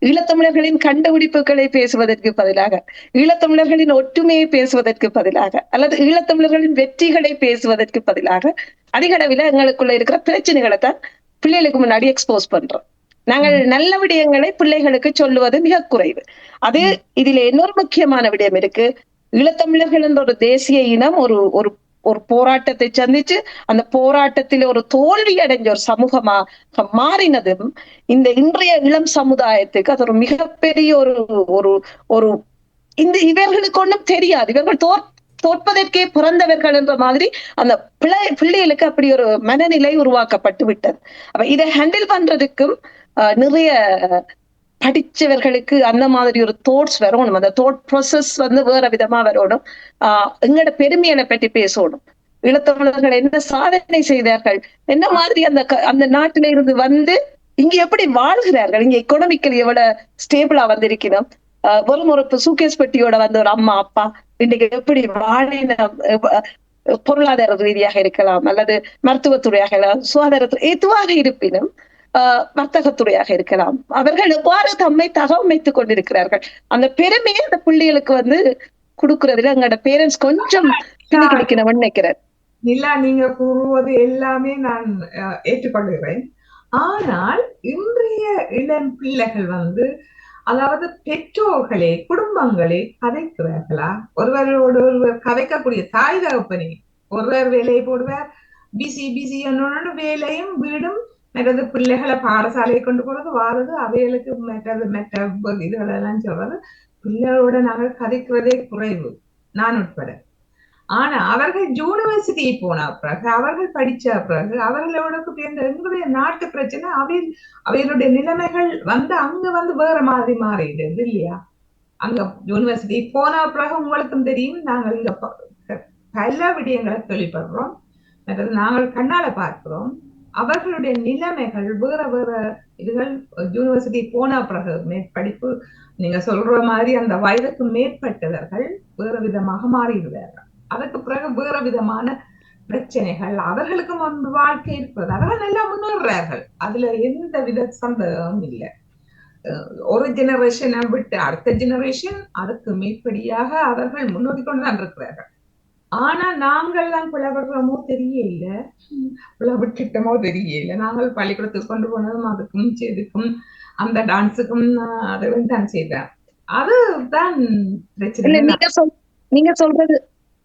ஈழத்தமிழர்களின் கண்டுபிடிப்புகளை பேசுவதற்கு பதிலாக, ஈழத்தமிழர்களின் ஒற்றுமையை பேசுவதற்கு பதிலாக, அல்லது ஈழத்தமிழர்களின் வெற்றிகளை பேசுவதற்கு பதிலாக அதிக அளவில் எங்களுக்குள்ள இருக்கிற பிரச்சனைகளை தான் பிள்ளைகளுக்கு முன்னாடி எக்ஸ்போஸ் பண்றோம். நாங்கள் நல்ல விடயங்களை பிள்ளைகளுக்கு சொல்லுவது மிக குறைவு. அது இதுல இன்னொரு முக்கியமான விடயம் இருக்கு. ஈழத்தமிழர்கள் என்ற ஒரு தேசிய இனம் ஒரு ஒரு ஒரு போராட்டத்தை சந்திச்சு அந்த போராட்டத்தில் ஒரு தோல்வி அடைஞ்ச ஒரு சமூகமாக மாறினதும் இந்த இன்றைய இளம் சமுதாயத்துக்கு அது ஒரு மிகப்பெரிய ஒரு ஒரு ஒரு இந்த இவர்களுக்கு ஒன்றும் தெரியாது, இவர்கள் தோற்பதற்கே பிறந்தவர்கள் என்ற மாதிரி அந்த பிள்ளைகளுக்கு அப்படி ஒரு மனநிலை உருவாக்கப்பட்டு விட்டது. அப்ப இதை ஹேண்டில் பண்றதுக்கும் நிறைய படிச்சவர்களுக்கு அந்த மாதிரி ஒரு தோட்ஸ் வரணும். அந்த தோட் ப்ராசஸ் வேற விதமா வரணும். எங்களோட பெருமைகளை பற்றி பேசணும். ஈழத்தமிழர்கள் என்ன சாதனை செய்தார்கள், என்ன மாதிரி அந்த அந்த நாட்டில இருந்து வந்து இங்க எப்படி வாழ்கிறார்கள், இங்க எக்கனாமிக்கலி எவ்வளவு ஸ்டேபிளா வந்திருக்கணும், வெறும் ஒரு சூக்கேஸ் பெட்டியோட வந்த ஒரு அம்மா அப்பா இன்றைக்கு எப்படி வாழின, பொருளாதார ரீதியாக இருக்கலாம், அல்லது மருத்துவத்துறையாக இருக்கலாம், சுகாதாரத்துறை எதுவாக இருப்பினும், வர்த்தகத்துறையாக இருக்கலாம், அவர்கள் எவ்வாறு தம்மை தகவமைத்துக் கொண்டிருக்கிறார்கள். அந்த பெருமையை அந்த பிள்ளைகளுக்கு கொடுக்கறதுல எங்களோட பேரண்ட்ஸ் கொஞ்சம் கிடைக்கணும்னு நினைக்கிறேன். நிலா, நீங்க கூறுவது எல்லாமே நான் ஏற்றுக்கொள்கிறேன். ஆனால் இன்றைய இளம் பிள்ளைகள் அதாவது பெற்றோர்களே குடும்பங்களே கதைக்கிறார்களா? ஒருவரோடு ஒருவர் கதைக்கக்கூடிய தாய் தகப்பனே ஒருவர் வேலையை போடுவார், பிசி பிசி என்னோட வேலையும் வீடும், மற்றது பிள்ளைகளை பாடசாலையை கொண்டு போறது வாரது, அவைகளுக்கு மற்ற இதுகளெல்லாம் சொல்றது. பிள்ளைகளோட நாங்கள் கதைக்கிறதே குறைவு, நான் உட்பட. ஆனா அவர்கள் யூனிவர்சிட்டி போன பிறகு, அவர்கள் படிச்ச பிறகு, அவர்களோட எங்களுடைய நாட்டு பிரச்சனை அவைகளுடைய நிலைமைகள் அங்க வேற மாதிரி மாறிடுது இல்லையா? அங்க யூனிவர்சிட்டி போன பிறகு உங்களுக்கும் தெரியும், நாங்கள் இங்க பல விடயங்களை கேள்விப்படுறோம், நாங்கள் கண்ணால பார்க்கிறோம். அவர்களுடைய நிலைமைகள் வேற வேற இதுகள் யூனிவர்சிட்டி போன பிறகு மேற்படிப்பு நீங்க சொல்ற மாதிரி அந்த வயதுக்கு மேற்பட்டவர்கள் வேற விதமாக மாறிடுவார்கள். அதற்கு பிறகு வேற விதமான பிரச்சனைகள், அவர்களுக்கும் வாழ்க்கை இருக்கிறது, அவர்கள் நல்லா முன்னேறார்கள், அதுல எந்த வித சந்தேகமும் இல்லை. ஒரு ஜெனரேஷனை விட்டு அடுத்த ஜெனரேஷன் அதுக்கு மேற்படியாக அவர்கள் முன்னோக்கி கொண்டுதான் இருக்கிறார்கள். ஆனா நாங்கள் தான் பிளவுறோமோ தெரியல, பிளவுட்டமோ தெரியல. நாங்கள் பள்ளிக்கூடத்துக்கு கொண்டு போனதும் அதுக்கும் இதுக்கும் அந்த டான்ஸுக்கும் அதுவும் தான் செய்தேன். அதுதான் பிரச்சனை.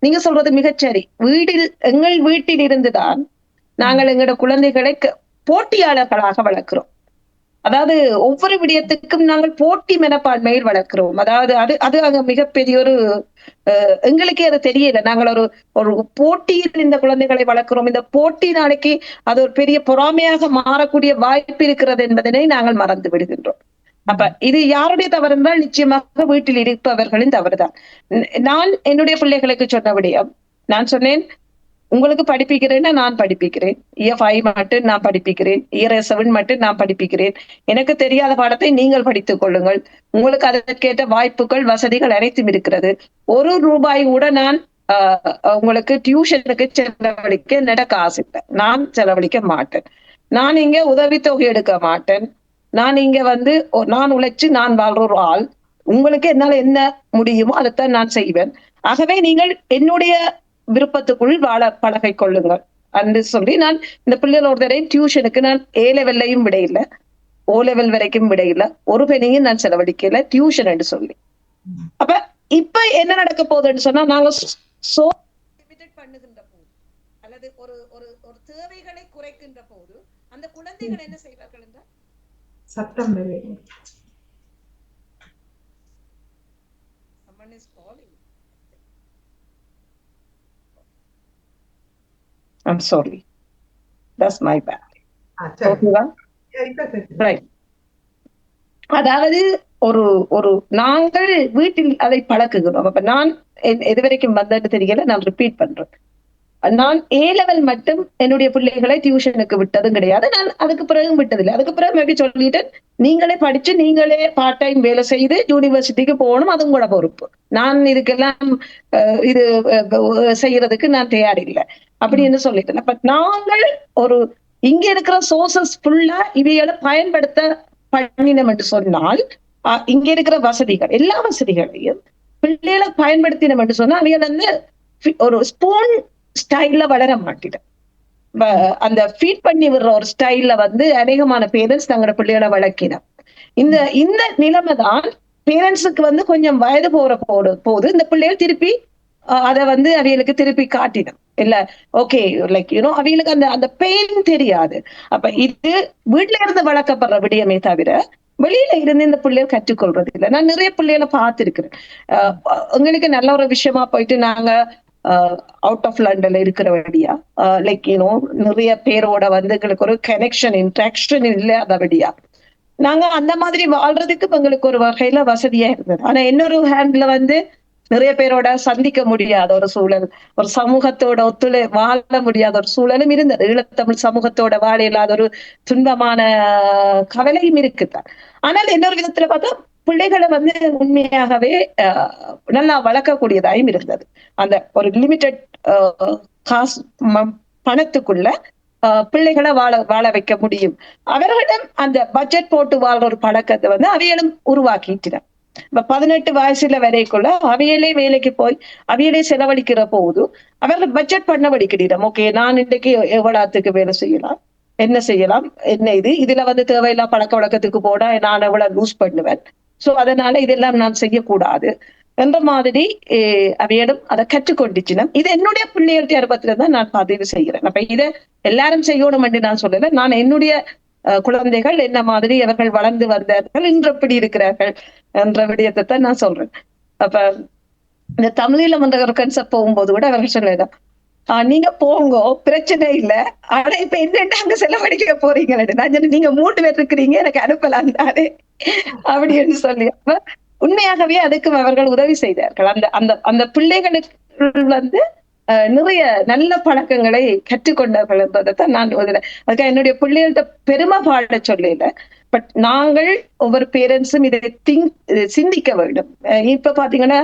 நீங்க சொல்றது மிகச்சரி. எங்கள் வீட்டில் இருந்துதான் நாங்கள் எங்களோட குழந்தைகளை போட்டியாளர்களாக வளர்க்கிறோம். அதாவது ஒவ்வொரு விடயத்துக்கும் நாங்கள் போட்டி மனப்பான்மையில் வளர்க்கிறோம். அதாவது அது அங்க மிகப்பெரிய ஒரு எங்களுக்கே அது தெரியல. நாங்கள் ஒரு போட்டியில் இந்த குழந்தைகளை வளர்க்கிறோம். இந்த போட்டி நாளைக்கு அது ஒரு பெரிய பொறாமையாக மாறக்கூடிய வாய்ப்பு இருக்கிறது என்பதனை நாங்கள் மறந்து விடுகின்றோம். அப்ப இது யாருடைய தவறு என்றால் நிச்சயமாக வீட்டில் இருப்பவர்களின் தவறுதான். நான் என்னுடைய பிள்ளைகளுக்கு சொன்ன விடயம், நான் சொன்னேன், உங்களுக்கு படிப்பிக்கிறேன்னா நான் படிப்பிக்கிறேன், இயர் 5 மட்டும் நான் படிப்பிக்கிறேன், இயர் 7 மட்டும் நான் படிப்பிக்கிறேன், எனக்கு தெரியாத பாடத்தை நீங்கள் படித்துக் கொள்ளுங்கள், உங்களுக்கு அதற்கேற்ற வாய்ப்புகள் வசதிகள் அனைத்தும் இருக்கிறது, ₹1 கூட நான் உங்களுக்கு டியூஷனுக்கு செலவழிக்க நடக்க ஆசைப்பேன், நான் செலவழிக்க மாட்டேன், நான் இங்க உதவித்தொகை எடுக்க மாட்டேன், நான் இங்க நான் உழைச்சு நான் வாழ்ற ஒரு ஆள், உங்களுக்கு என்னால என்ன முடியுமோ அதைத்தான் நான் செய்வேன், ஆகவே நீங்கள் என்னுடைய விருப்பத்துக்குள் வாழ பழகை கொள்ளுங்கள் என்று சொல்லி நான் இந்த பிள்ளைகளோட டியூஷனுக்கு நான் A லெவல்லையும் விட இல்லை, O லெவல் வரைக்கும் விட இல்லை, ஒரு பெண்ணையும் நான் செலவழிக்கல டியூஷன் என்று சொல்லி. அப்ப இப்ப என்ன நடக்க போகுதுன்னு சொன்னா, நாங்க பண்ணுகின்ற போது அல்லது ஒரு ஒரு தேவைகளை குறைக்கின்ற போது அந்த குழந்தைகள் என்ன செய்வார்கள் என்றால் சத்தம் I'm sorry. That's my bad. Okay. Right. அதாவது ஒரு ஒரு நாங்கள் வீட்டில் அதை பழக்குகிறோம். அப்ப நான் எதுவரைக்கும் வந்தது தெரியல, நான் ரிப்பீட் பண்றேன். நான் ஏ லெவல் மட்டும் என்னுடைய பிள்ளைகளை டியூஷனுக்கு விட்டதும் கிடையாது. நான் அதுக்கு பிறகும் விட்டதில்லை. அதுக்கு பிறகு மேபி சொல்லிட்டேன், நீங்களே படிச்சு நீங்களே பார்ட் டைம் வேலை செய்து யூனிவர்சிட்டிக்கு போகணும், அது உங்களோட பொறுப்பு. நான் இதுக்கெல்லாம் இது செய்யறதுக்கு நான் தயாரில்லை அப்படின்னு சொல்லிட்டேன். அப்ப நாங்கள் ஒரு இங்க இருக்கிற சோர்சஸ் ஃபுல்லா இவைகளை பயன்படுத்த பண்ணினோம் என்று சொன்னால், இங்க இருக்கிற வசதிகள் எல்லா வசதிகளையும் பிள்ளைகளை பயன்படுத்தினோம் என்று சொன்னா அவைகள் வந்து ஒரு ஸ்பூன் ஸ்டைல்ல வளர மாட்டிடும். அந்த ஃபீட் பண்ணி விடுற ஒரு ஸ்டைல்ல வந்து அநேகமான பேரண்ட்ஸ் தங்களோட பிள்ளைகளை வளர்க்கினோம். இந்த இந்த நிலைமை தான் பேரண்ட்ஸுக்கு வந்து கொஞ்சம் வயது போது இந்த பிள்ளைகள் திருப்பி அதை வந்து அவைகளுக்கு திருப்பி காட்டிடும். இல்ல ஓகே லைக் யூனோ அவைகளுக்கு அந்த அந்த பெயின் தெரியாது. அப்ப இது வீட்டுல இருந்து வளர்க்கப்படுற விடயமே தவிர வெளியில இருந்து இந்த பிள்ளைகள் கற்றுக்கொள்றது இல்லை. நான் நிறைய பிள்ளைகளை பார்த்திருக்கிறேன். உங்களுக்கு நல்ல ஒரு விஷயமா போயிட்டு நாங்க அவுட் ஆஃப் லண்டன்ல இருக்கிறபடியா லைக் யூனோ நிறைய பேரோட வந்து எங்களுக்கு ஒரு கனெக்ஷன் இன்ட்ராக்ஷன் இல்லாதபடியா நாங்க அந்த மாதிரி வாழ்றதுக்கு எங்களுக்கு ஒரு வகையில வசதியா இருந்தது. ஆனா இன்னொரு ஹேண்ட்ல வந்து நிறைய பேரோட சந்திக்க முடியாத ஒரு சூழல், ஒரு சமூகத்தோட வாழ முடியாத ஒரு சூழலும் இருந்தது. ஈழத்தமிழ் சமூகத்தோட வாழ இல்லாத ஒரு துன்பமான கவலையும் இருக்குதான். ஆனால் இன்னொரு விதத்துல பார்த்தா பிள்ளைகளை வந்து உண்மையாகவே நல்லா வளர்க்கக்கூடியதாயும் இருந்தது. அந்த ஒரு லிமிட்டட் காசு பணத்துக்குள்ள பிள்ளைகளை வாழ வைக்க முடியும். அவர்களிடம் அந்த பட்ஜெட் போட்டு வாழ்ற ஒரு பழக்கத்தை வந்து அவைகளும் உருவாக்கிட்டனர். இப்ப 18 வயசுல வரைக்குள்ள அவையிலே வேலைக்கு போய் அவையிலே செலவழிக்கிற போது அவர்கள் பட்ஜெட் பண்ண வடிக்கிறோம். ஓகே, நான் இன்றைக்கு எவ்வளவுக்கு வேலை செய்யலாம், என்ன செய்யலாம், என்ன இதுல வந்து தேவையில்லா பழக்க வழக்கத்துக்கு போனா நான் எவ்வளவு லூஸ் பண்ணுவேன், சோ அதனால இதெல்லாம் நான் செய்யக்கூடாது என்ற மாதிரி அவையிடம் அதை கற்றுக்கொண்டுச்சினம். இது என்னுடைய பிள்ளைகளுடைய அனுபவத்துல தான் நான் பதிவு செய்கிறேன். அப்ப இதை எல்லாரும் செய்யணும் என்று நான் சொல்லல. நான் என்னுடைய குழந்தைகள் என்ன மாதிரி அவர்கள் வளர்ந்து வந்தார்கள், இன்று எப்படி இருக்கிறார்கள் என்ற விடயத்தை தான் நான் சொல்றேன். அப்ப இந்த தமிழீழம் என்ற ஒரு கன்செப்ட் போகும்போது கூட அவர்கள் சொல்லலாம், நீங்க போங்க பிரச்சனை இல்லை, ஆனா இப்ப என்னென்ன அங்க செலவழிக்க போறீங்க, நான் நீங்க 3 பேர் இருக்கிறீங்க, எனக்கு அனுப்பலாம் தானே அப்படின்னு சொல்லி அப்ப உண்மையாகவே அதுக்கும் அவர்கள் உதவி செய்தார்கள். அந்த அந்த அந்த பிள்ளைகளுக்கு வந்து நிறைய நல்ல பழக்கங்களை கற்றுக்கொண்டார்கள் என்பதைத்தான் நான் அதுக்காக என்னுடைய பிள்ளைகள்கிட்ட பெருமை பாட சொல்லல. பட் நாங்கள் ஒவ்வொரு பேரண்ட்ஸும் இதை சிந்திக்க வேண்டும். இப்ப பாத்தீங்கன்னா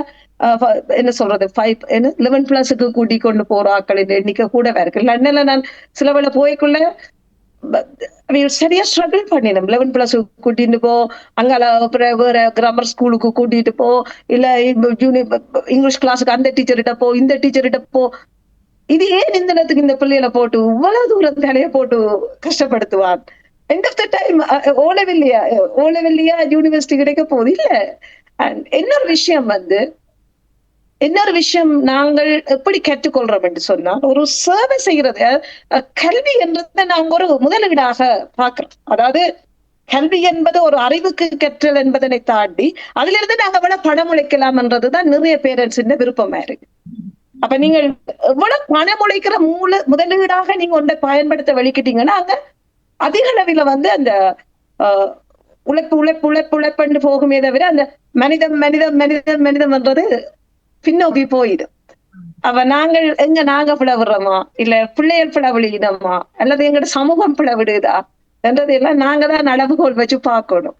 என்ன சொல்றது 11+ கூட்டி கொண்டு போற ஆக்களின் எண்ணிக்கை கூடவே இருக்கு. லண்டன்ல நான் சில வேளை போய்க்குள்ள சரியா ஸ்ட்ரகிள் பண்ணிடும். 11+ கூட்டிட்டு போ, அங்கால வேற கிராமர் ஸ்கூலுக்கு கூட்டிட்டு போ, இல்ல இங்கிலீஷ் கிளாஸுக்கு அந்த டீச்சர்கிட்ட போ, இந்த டீச்சர்கிட்ட போ. இது ஏன் இந்த நேரத்துக்கு இந்த பிள்ளைகளை போட்டு இவ்வளவு தூரம் தலைய போட்டு கஷ்டப்படுத்துவான்? எண்ட் ஆஃப் த டைம் ஓலவெல்லியா யூனிவர்சிட்டி கிடைக்க போகுது இல்ல. அண்ட் இன்னொரு விஷயம் நாங்கள் எப்படி கற்றுக்கொள்றோம் என்று சொன்னால், ஒரு சேவை செய்யறது கல்வி என்றதை நாங்க ஒரு முதலீடாக பார்க்கிறோம். அதாவது கல்வி என்பது ஒரு அறிவுக்கு கற்றல் என்பதனை தாண்டி அதுல இருந்து நாங்க எவ்வளவு பணம் உழைக்கலாம் என்றதுதான் நிறைய பேரண்ட்ஸ் விருப்பமா இருக்கு. அப்ப நீங்கள் எவ்வளவு பணம் உழைக்கிற முதலீடாக நீங்க ஒன்றை பயன்படுத்த வெளிக்கிட்டீங்கன்னா அங்க அதிக அளவில வந்து அந்த உழைப்பு போகுமே தவிர அந்த மனிதம் என்றது பின்னோக்கி போயிடும். அப்ப நாங்க பிளவுறோமா, இல்ல பிள்ளைகள் பிளவிடமா, அல்லது எங்கட சமூகம் பிளவிடுதா என்றதெல்லாம் நாங்க தான் அளவுகோல் வச்சு பார்க்கணும்.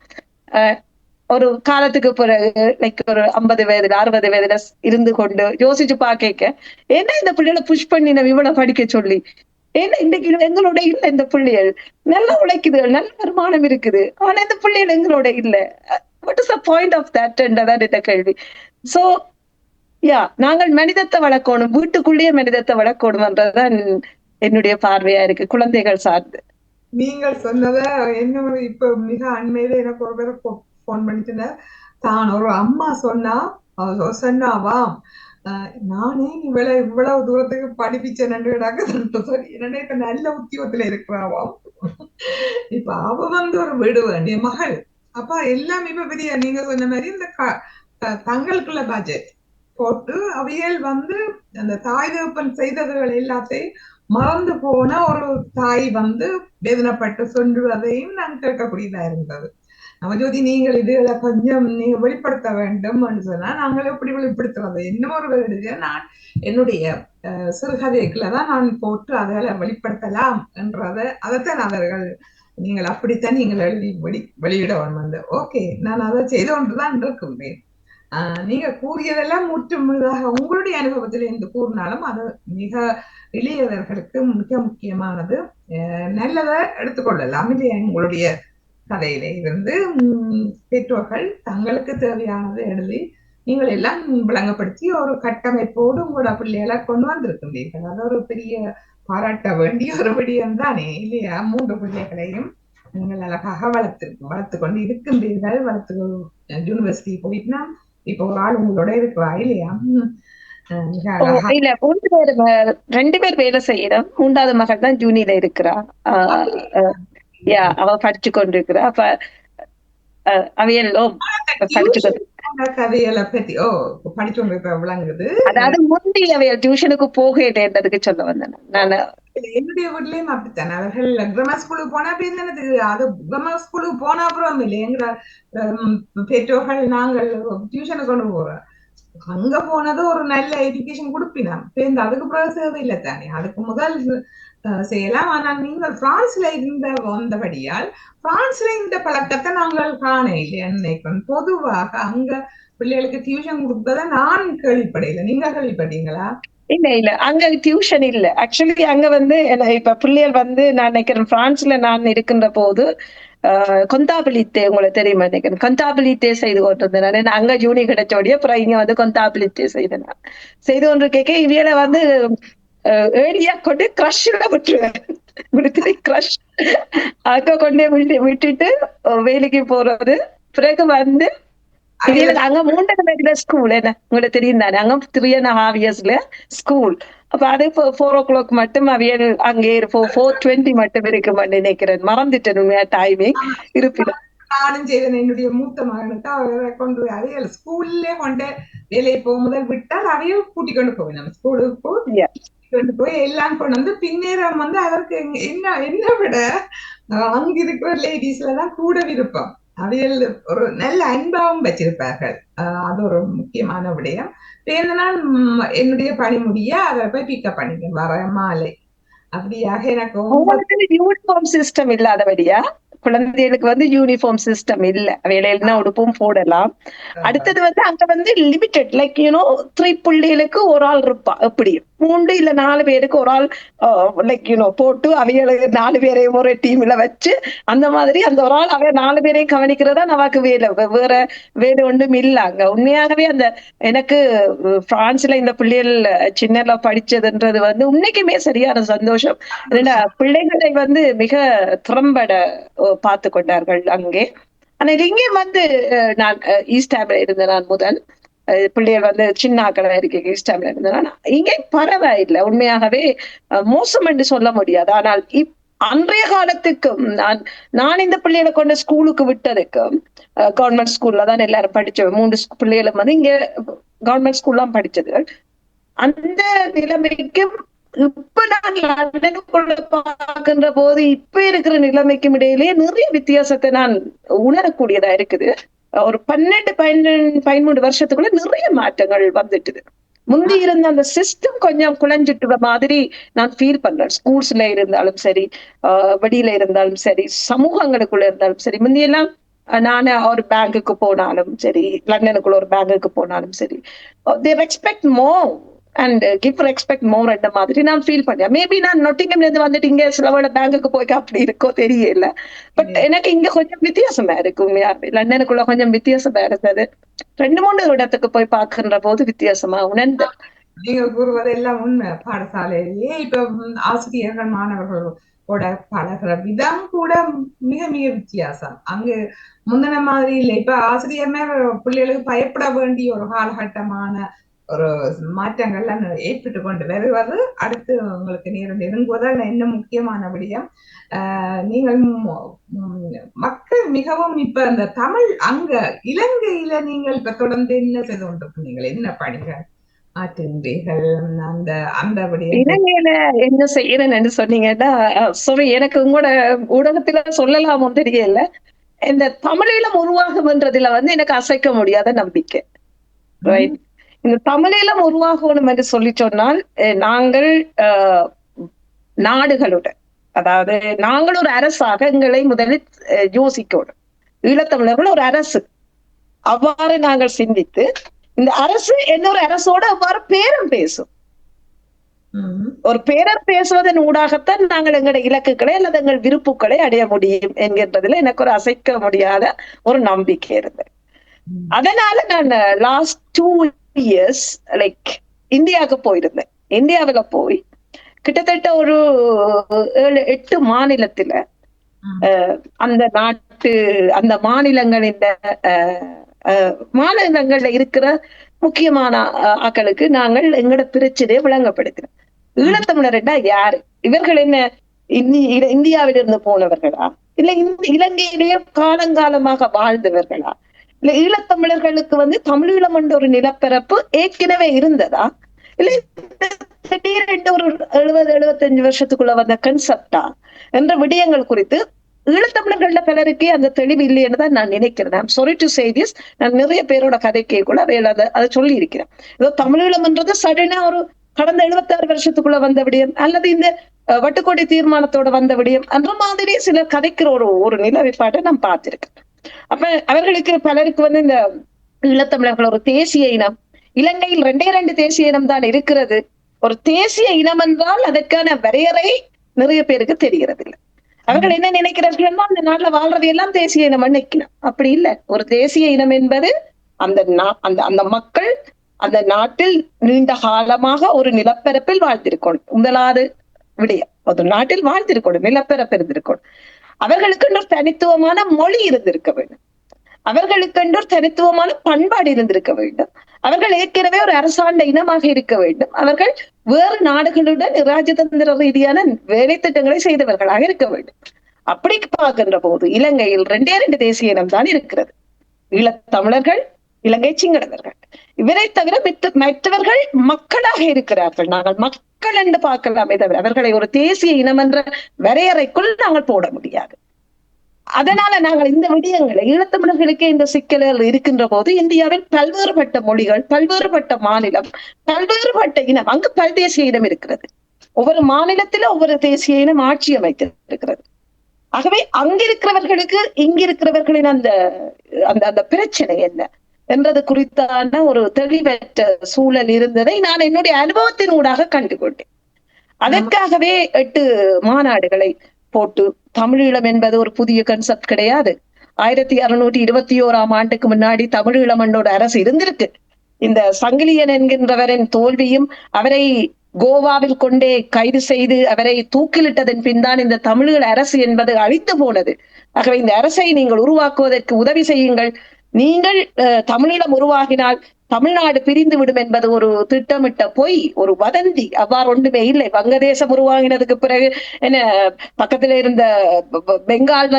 ஒரு காலத்துக்கு பிறகு லைக் ஒரு 50 வயதுல 60 வயதுல இருந்து கொண்டு யோசிச்சு பாக்க, ஏன்னா இந்த பிள்ளைகளை புஷ் பண்ணி நம்ம இவ்வளவு படிக்க சொல்லி, ஏன்னா இன்னைக்கு எங்களோட இல்ல, இந்த பிள்ளைகள் நல்லா உழைக்குது, நல்ல வருமானம் இருக்குது, ஆனா இந்த பிள்ளைகள் எங்களோட இல்ல. What is the point of that என்றதான் இந்த கேள்வி. சோ நாங்கள் மனிதத்தை வளர்க்கணும், வீட்டுக்குள்ளேயே மனிதத்தை வளர்க்கணும் என்றதான் என்னுடைய பார்வையா இருக்கு குழந்தைகள் சார்ந்து. நீங்கள் சொன்னத என்ன இப்ப மிக அண்மையில எனக்கு ஒரு பேரை போன் பண்ணிட்டு தான் ஒரு அம்மா சொன்னாவா, நானே இவ்வளவு தூரத்துக்கு படிப்பிச்சேன்னு சொல்லி என்னன்னா இப்ப நல்ல உத்தியோகத்துல இருக்கிறாவாம். இப்ப அவ வந்து ஒரு வீடு வேண்டிய மகள். அப்ப எல்லாம் இப்ப பெரிய நீங்க சொன்ன மாதிரி இந்த தங்களுக்குள்ள பட்ஜெட் போட்டு அவியல் வந்து அந்த தாய் தகப்பன் செய்ததுகள் எல்லாத்தையும் மறந்து போன ஒரு தாய் வந்து வேதனைப்பட்டு சொல்லுவதையும் நான் கேட்கக்கூடியதா இருந்தது. நவஜோதி நீங்கள் இதுகளை கொஞ்சம் நீங்க வெளிப்படுத்த வேண்டும் சொன்னா நாங்கள் எப்படி வெளிப்படுத்துறது என்ன ஒரு வேடுக நான் என்னுடைய சிறுகதைக்குள்ள தான் நான் போட்டு அதை வெளிப்படுத்தலாம் என்றதை அதைத்தான் அவர்கள் நீங்கள் அப்படித்தான் நீங்கள் எழுதி வெளியிட வந்து ஓகே நான் அதை செய்து கொண்டுதான் இருக்கின்றேன். நீங்க கூறியதெல்லாம் முற்றுமுழுதாக உங்களுடைய அனுபவத்தில் இருந்து கூறினாலும் அது மிக எளியவர்களுக்கு மிக முக்கியமானது. நல்லதை எடுத்துக்கொள்ளலாம் இல்லையா? உங்களுடைய கதையில இருந்து பெற்றோர்கள் தங்களுக்கு தேவையானதை எழுதி நீங்கள் எல்லாம் விளங்கப்படுத்தி ஒரு கட்டமைப்போடு உங்களோட பிள்ளைகளை கொண்டு வந்திருக்கின்றீர்கள். அது ஒரு பெரிய பாராட்ட வேண்டிய ஒரு விடயம் தானே இல்லையா? 3 பிள்ளைகளையும் நீங்கள் அழகாக வளர்த்து கொண்டு இருக்கின்றீர்கள். யூனிவர்சிட்டி போயிட்டுனா இப்ப ஒரு ஆள் உங்களோட இருக்கிறா இல்லையா? இல்ல 3 பேர் 2 பேர் வேலை செய்யறோம். 3வது மகள் தான் ஜூனியில இருக்கிறா. அவ படிச்சு கொண்டிருக்கிறா. அப்ப அவையெல்லாம் கதைகளை பத்தி படிச்சு கொண்டிருக்கிற விளங்குது. அதாவது முந்தி அவையல் டியூஷனுக்கு போகன்றதுக்கு சொல்ல வந்தேன் நான். என்னுடைய வீட்லயும் அப்படித்தான். அவர்கள் கிராமர் ஸ்கூலுக்கு போனா என்னது அது கிராமர் ஸ்கூலுக்கு போன அப்புறம் இல்லை எங்க பெற்றோர்கள் நாங்கள் டியூஷனுக்கு கொண்டு போறோம். அங்க போனது ஒரு நல்ல எஜுகேஷன் கொடுப்பினான். அதுக்கு பிறகு தேவையில்லை தானே, அதுக்கு முதல் செய்யலாம். ஆனால் நீங்கள் பிரான்ஸ்ல வந்தபடியால் பிரான்ஸ்ல இந்த பழக்கத்தை நாங்கள் காண இல்லை நினைக்கிறேன். பொதுவாக அங்க பிள்ளைகளுக்கு டியூஷன் கொடுத்ததை நான் கேள்விப்படையில. நீங்க கேள்விப்பட்டீங்களா? இல்ல அங்க டியூஷன் இல்ல. ஆக்சுவலி அங்க இப்ப பிள்ளைகள் நான் நினைக்கிறேன் பிரான்ஸ்ல நான் இருக்கின்ற போது கொந்தாபிலித்தே உங்களுக்கு தெரியுமா நினைக்கிறேன். கொந்தாபிலித்தே செய்து கொண்டிருந்தேன். அங்க ஜூனி கிடைச்சோடைய அப்புறம் இங்க கொந்தாபிலித்தே செய்தேன். செய்து கொண்டு கேட்க இவையில ஏடியா கொண்டு கிரஷ்ல விட்டுருவேன். கிரஷ் அங்க கொண்டே விட்டுட்டு வேலைக்கு போறது. பிறகு அங்க 3 பேர்ல ஸ்கூல் என்ன உங்களுக்கு தெரியும் தானே. அங்க 3.5 yearsல ஸ்கூல். அப்ப அது 4 o'clock மட்டும் அவியல் அங்கே 4:20 மட்டும் இருக்க மாட்டேன் நினைக்கிறேன். மறந்துட்டேன் டைமிங் இருப்பிடும். நானும் செய்தேன். என்னுடைய மூத்த மகனுக்கு அவரை கொண்டு போய் அவையல் ஸ்கூல்ல கொண்டு வேலையை போகும்போது விட்டால் அவையும் கூட்டி கொண்டு போவேன். நம்ம ஸ்கூலுக்கு கொண்டு போய் எல்லாம் கொண்டு வந்து பின்னேறம் அதற்கு என்ன விட அங்க இருக்கிற லேடிஸ்லதான் கூட விருப்பம். அவையில் ஒரு நல்ல அன்பாவும் வச்சிருப்பார்கள். அது ஒரு முக்கியமான விடயம். பிறந்த நாள் என்னுடைய பணி முடிய அதை போய் பிக்கப் பண்ணிக்க வர மாலை அப்படியாக எனக்கு யூனிஃபார்ம் சிஸ்டம் இல்லாதபடியா குழந்தைகளுக்கு யூனிஃபார்ம் சிஸ்டம் இல்ல. வேலையில உடுப்பும் போடலாம். அடுத்தது அங்க லிமிட்டட் லைக் 3 பிள்ளைகளுக்கு ஒரு ஆள் இருப்பா. எப்படி 3 இல்ல 4 பேருக்கு ஒரு ஆள் லைக் போட்டு அவைகளுக்கு 4 பேரையும் ஒரு டீம்ல வச்சு அந்த மாதிரி அந்த ஒரு ஆள் அவைய 4 பேரையும் கவனிக்கிறதா நமக்கு வேலை. வேற வேலை ஒன்றும் இல்ல அங்க. உண்மையாகவே எனக்கு பிரான்ஸ்ல இந்த பிள்ளைகள் சின்னல படிச்சதுன்றது உண்மைக்குமே சரியான சந்தோஷம். பிள்ளைகளை மிக திறம்பட பார்த்து கொண்டார்கள் அங்கே. ஆனா இங்கே நான் ஈஸ்டாப்ல இருந்தேன். நான் முதல் பிள்ளைகள் சின்ன ஆக்களா இருக்க ஈஸ்டாப்ல இருந்தேன். இங்கே பரவாயில்லை. உண்மையாகவே மோசம் என்று சொல்ல முடியாது. ஆனால் அன்றைய காலத்துக்கும் நான் இந்த பிள்ளைகளை கொண்ட ஸ்கூலுக்கு விட்டதுக்கும் கவர்மெண்ட் ஸ்கூல்ல தான் எல்லாரும் படிச்சோம். 3 பிள்ளைகளும் இங்க கவர்மெண்ட் ஸ்கூல்லாம் படிச்சது. அந்த நிலைமைக்கும் இப்ப நான் லண்டனுக்குள்ள பார்க்கின்ற போது இப்ப இருக்கிற நிலைமைக்கும் இடையிலேயே நிறைய வித்தியாசத்தை நான் உணரக்கூடியதா இருக்குது. ஒரு 12-13 வருஷத்துக்குள்ள நிறைய மாற்றங்கள் வந்துட்டுது. முந்தி இருந்த அந்த சிஸ்டம் கொஞ்சம் குலைஞ்சிட்டு மாதிரி நான் ஃபீல் பண்றேன். ஸ்கூல்ஸ்ல இருந்தாலும் சரி, வெளியில இருந்தாலும் சரி, சமூகங்களுக்குள்ள இருந்தாலும் சரி. முந்தியெல்லாம் நானு ஒரு பேங்குக்கு போனாலும் சரி, லண்டனுக்குள்ள ஒரு பேங்குக்கு போனாலும் சரி, they respect more and give respect more அந்த மாதிரி நான் ஃபீல் பண்ணேன். மேபி நான் நொட்டிங்கம்ல இருந்து இங்க சிலவோட பேங்குக்கு போய் அப்படி இருக்கோ தெரியல. பட் எனக்கு இங்க கொஞ்சம் வித்தியாசமா இருக்கு. உண்மையாவே லண்டனுக்குள்ள கொஞ்சம் வித்தியாசமா இருந்தது. 2-3 இடத்துக்கு போய் பார்க்கின்ற போது வித்தியாசமா உணர்ந்து. நீங்க கூறுவது எல்லாம் உண்மை. பாடசாலையிலேயே இப்ப ஆசிரியர்கள் மாணவர்களோட பழகிற விதம் கூட மிக மிக வித்தியாசம். அங்கு முந்தின மாதிரி இல்லை. இப்ப ஆசிரியர்மே பிள்ளைகளுக்கு பயப்பட வேண்டிய ஒரு காலகட்டமான ஒரு மாற்றங்கள்லாம் ஏற்பட்டு கொண்டு வருவது. அடுத்து உங்களுக்கு நேரம் நெருங்குவதால் இன்னும் முக்கியமான விடயம், நீங்கள் மக்கள் மிகவும் இப்ப இந்த தமிழ் அங்க இலங்கையில நீங்கள் இப்ப தொடர்ந்து என்ன செய்து கொண்டிருக்கு, நீங்கள் என்ன பணிகள் ஆற்றுகிறீர்கள்? அந்த விடயம் இலங்கையில என்ன செய்யறேன்னு சொன்னீங்கன்னா, சாரி எனக்கு உங்களோட ஊடகத்துல சொல்லலாமோ தெரியல. இந்த தமிழீழம் உருவாகும்ன்றதுல எனக்கு அசைக்க முடியாத நம்பிக்கை. ரைட். இந்த தமிழீழம் உருவாகணும் என்று சொல்லி சொன்னால் நாங்கள் நாடுகளுடன், அதாவது நாங்கள் ஒரு அரசாக எங்களை முதலில் யோசிக்கணும். ஈழத்தமிழர்கள் ஒரு அரசு, அவ்வாறு நாங்கள் சிந்தித்து இந்த அரசு இன்னொரு அரசோட அவ்வாறு பேரம் பேசும். ஒரு பேரம் பேசுவதன் ஊடாகத்தான் நாங்கள் எங்களுடைய இலக்குகளை அல்லது எங்கள் விருப்புகளை அடைய முடியும் என்கின்றதுல எனக்கு ஒரு அசைக்க முடியாத ஒரு நம்பிக்கை இருந்தது. அதனால நான் லாஸ்ட் 2 years லைக் இந்தியாவுக்கு போயிருந்தேன். இந்தியாவில போய் கிட்டத்தட்ட ஒரு 7-8 மாநிலத்துல அந்த நாட்டு அந்த மாநிலங்கள்ல இருக்கிற முக்கியமான ஆக்களுக்கு நாங்கள் எங்களோட பிரச்சனையை விளங்கப்படுத்தினோம். ஈழத்தமிழர் யாரு, இவர்கள் என்ன இந்தியாவிலிருந்து போனவர்களா, இல்ல இலங்கையிலேயே காலங்காலமாக வாழ்ந்தவர்களா, இல்ல ஈழத்தமிழர்களுக்கு தமிழீழம் என்ற ஒரு நிலப்பரப்பு ஏற்கனவே இருந்ததா, இல்ல திடீரென்று ஒரு 70-75 வருஷத்துக்குள்ள வந்த கன்செப்டா என்ற விடயங்கள் குறித்து ஈழத்தமிழர்கள்ல பலருக்கே அந்த தெளிவு இல்லைன்னு தான் நான் நினைக்கிறேன். I'm sorry to say this. நான் நிறைய பேரோட கதைக்கே கூட அதை சொல்லி இருக்கிறேன். ஏதோ தமிழீழம் என்றது சடனா ஒரு கடந்த 76 வருஷத்துக்குள்ள வந்த விடயம் அல்லது இந்த வட்டுக்கோட்டை தீர்மானத்தோட வந்த விடயம் என்ற மாதிரி சிலர் கதைக்கிற ஒரு நிலவைப்பாட்டை நான் பார்த்திருக்கேன். அப்ப அவர்களுக்கு பலருக்கு இந்த ஈழத்தமிழர்கள் ஒரு தேசிய இனம், இலங்கையில் 2 தேசிய இனம் தான் இருக்கிறது. ஒரு தேசிய இனம் என்றால் அதற்கான வரையறை நிறைய பேருக்கு தெரிகிறது இல்லை. அவர்கள் என்ன நினைக்கிறார்கள்னா அந்த நாட்டுல வாழ்றது எல்லாம் தேசிய இனம் நினைக்கணும். அப்படி இல்லை. ஒரு தேசிய இனம் என்பது அந்த மக்கள் அந்த நாட்டில் நீண்ட காலமாக ஒரு நிலப்பரப்பில் வாழ்ந்திருக்கணும். முதலாவது விடயம், ஒரு நாட்டில் வாழ்ந்திருக்கணும், நிலப்பரப்பு இருந்திருக்கணும். அவர்களுக்கு ஒரு தனித்துவமான மொழி இருந்திருக்க வேண்டும், அவர்களுக்கு ஒரு தனித்துவமான பண்பாடு இருந்திருக்க வேண்டும், அவர்கள் ஏற்கனவே ஒரு அரசாண்ட இனமாக இருக்க வேண்டும், அவர்கள் வேறு நாடுகளுடன் ராஜதந்திர ரீதியான வேலை திட்டங்களை செய்தவர்களாக இருக்க வேண்டும். அப்படி பார்க்கின்ற போது இலங்கையில் 2 தேசிய இனம் தான் இருக்கிறது. ஈழத்தமிழர்கள், இலங்கை சிங்களவர்கள். இவரை தவிர மற்றவர்கள் மக்களாக இருக்கிறார்கள். நாங்கள் மக்கள் என்று பார்க்கலாமே தவிர அவர்களை ஒரு தேசிய இனம் என்ற வரையறைக்குள் நாங்கள் போட முடியாது. அதனால நாங்கள் இந்த விடயங்களை ஈழத்தமிழர்களுக்கே இந்த சிக்கல்கள் இருக்கின்ற போது இந்தியாவில் பல்வேறுபட்ட மொழிகள், பல்வேறுபட்ட மாநிலம், பல்வேறுபட்ட இனம், அங்கு பல்தேசிய இனம் இருக்கிறது. ஒவ்வொரு மாநிலத்திலும் ஒவ்வொரு தேசிய இனம் ஆட்சி அமைத்திருக்கிறது. ஆகவே அங்கிருக்கிறவர்களுக்கு இங்கிருக்கிறவர்களின் அந்த அந்த பிரச்சனை என்ன என்றது குறித்தான ஒரு தெளிவற்ற சூழல் இருந்ததை நான் என்னுடைய அனுபவத்தின் ஊடாக கண்டுகொண்டேன். அதற்காகவே 8 மாநாடுகளை போட்டு, தமிழீழம் என்பது ஒரு புதிய கன்செப்ட் கிடையாது. 1621 ஆண்டுக்கு முன்னாடி தமிழீழம் என்னோட அரசு இருந்திருக்கு. இந்த சங்கிலியன் என்கின்றவரின் தோல்வியும் அவரை கோவாவில் கொண்டே கைது செய்து அவரை தூக்கிலிட்டதன் பின் தான் இந்த தமிழீழ அரசு என்பது அழித்து போனது. ஆகவே இந்த அரசை நீங்கள் உருவாக்குவதற்கு உதவி செய்யுங்கள். நீங்கள் தமிழீழம் உருவாகினால் தமிழ்நாடு பிரிந்து விடும் என்பது ஒரு திட்டமிட்ட பொய், ஒரு வதந்தி. அவ்வாறு ஒன்றுமே இல்லை. வங்கதேசம் உருவாகினதுக்கு பிறகு என்ன பக்கத்துல இருந்த பெங்கால்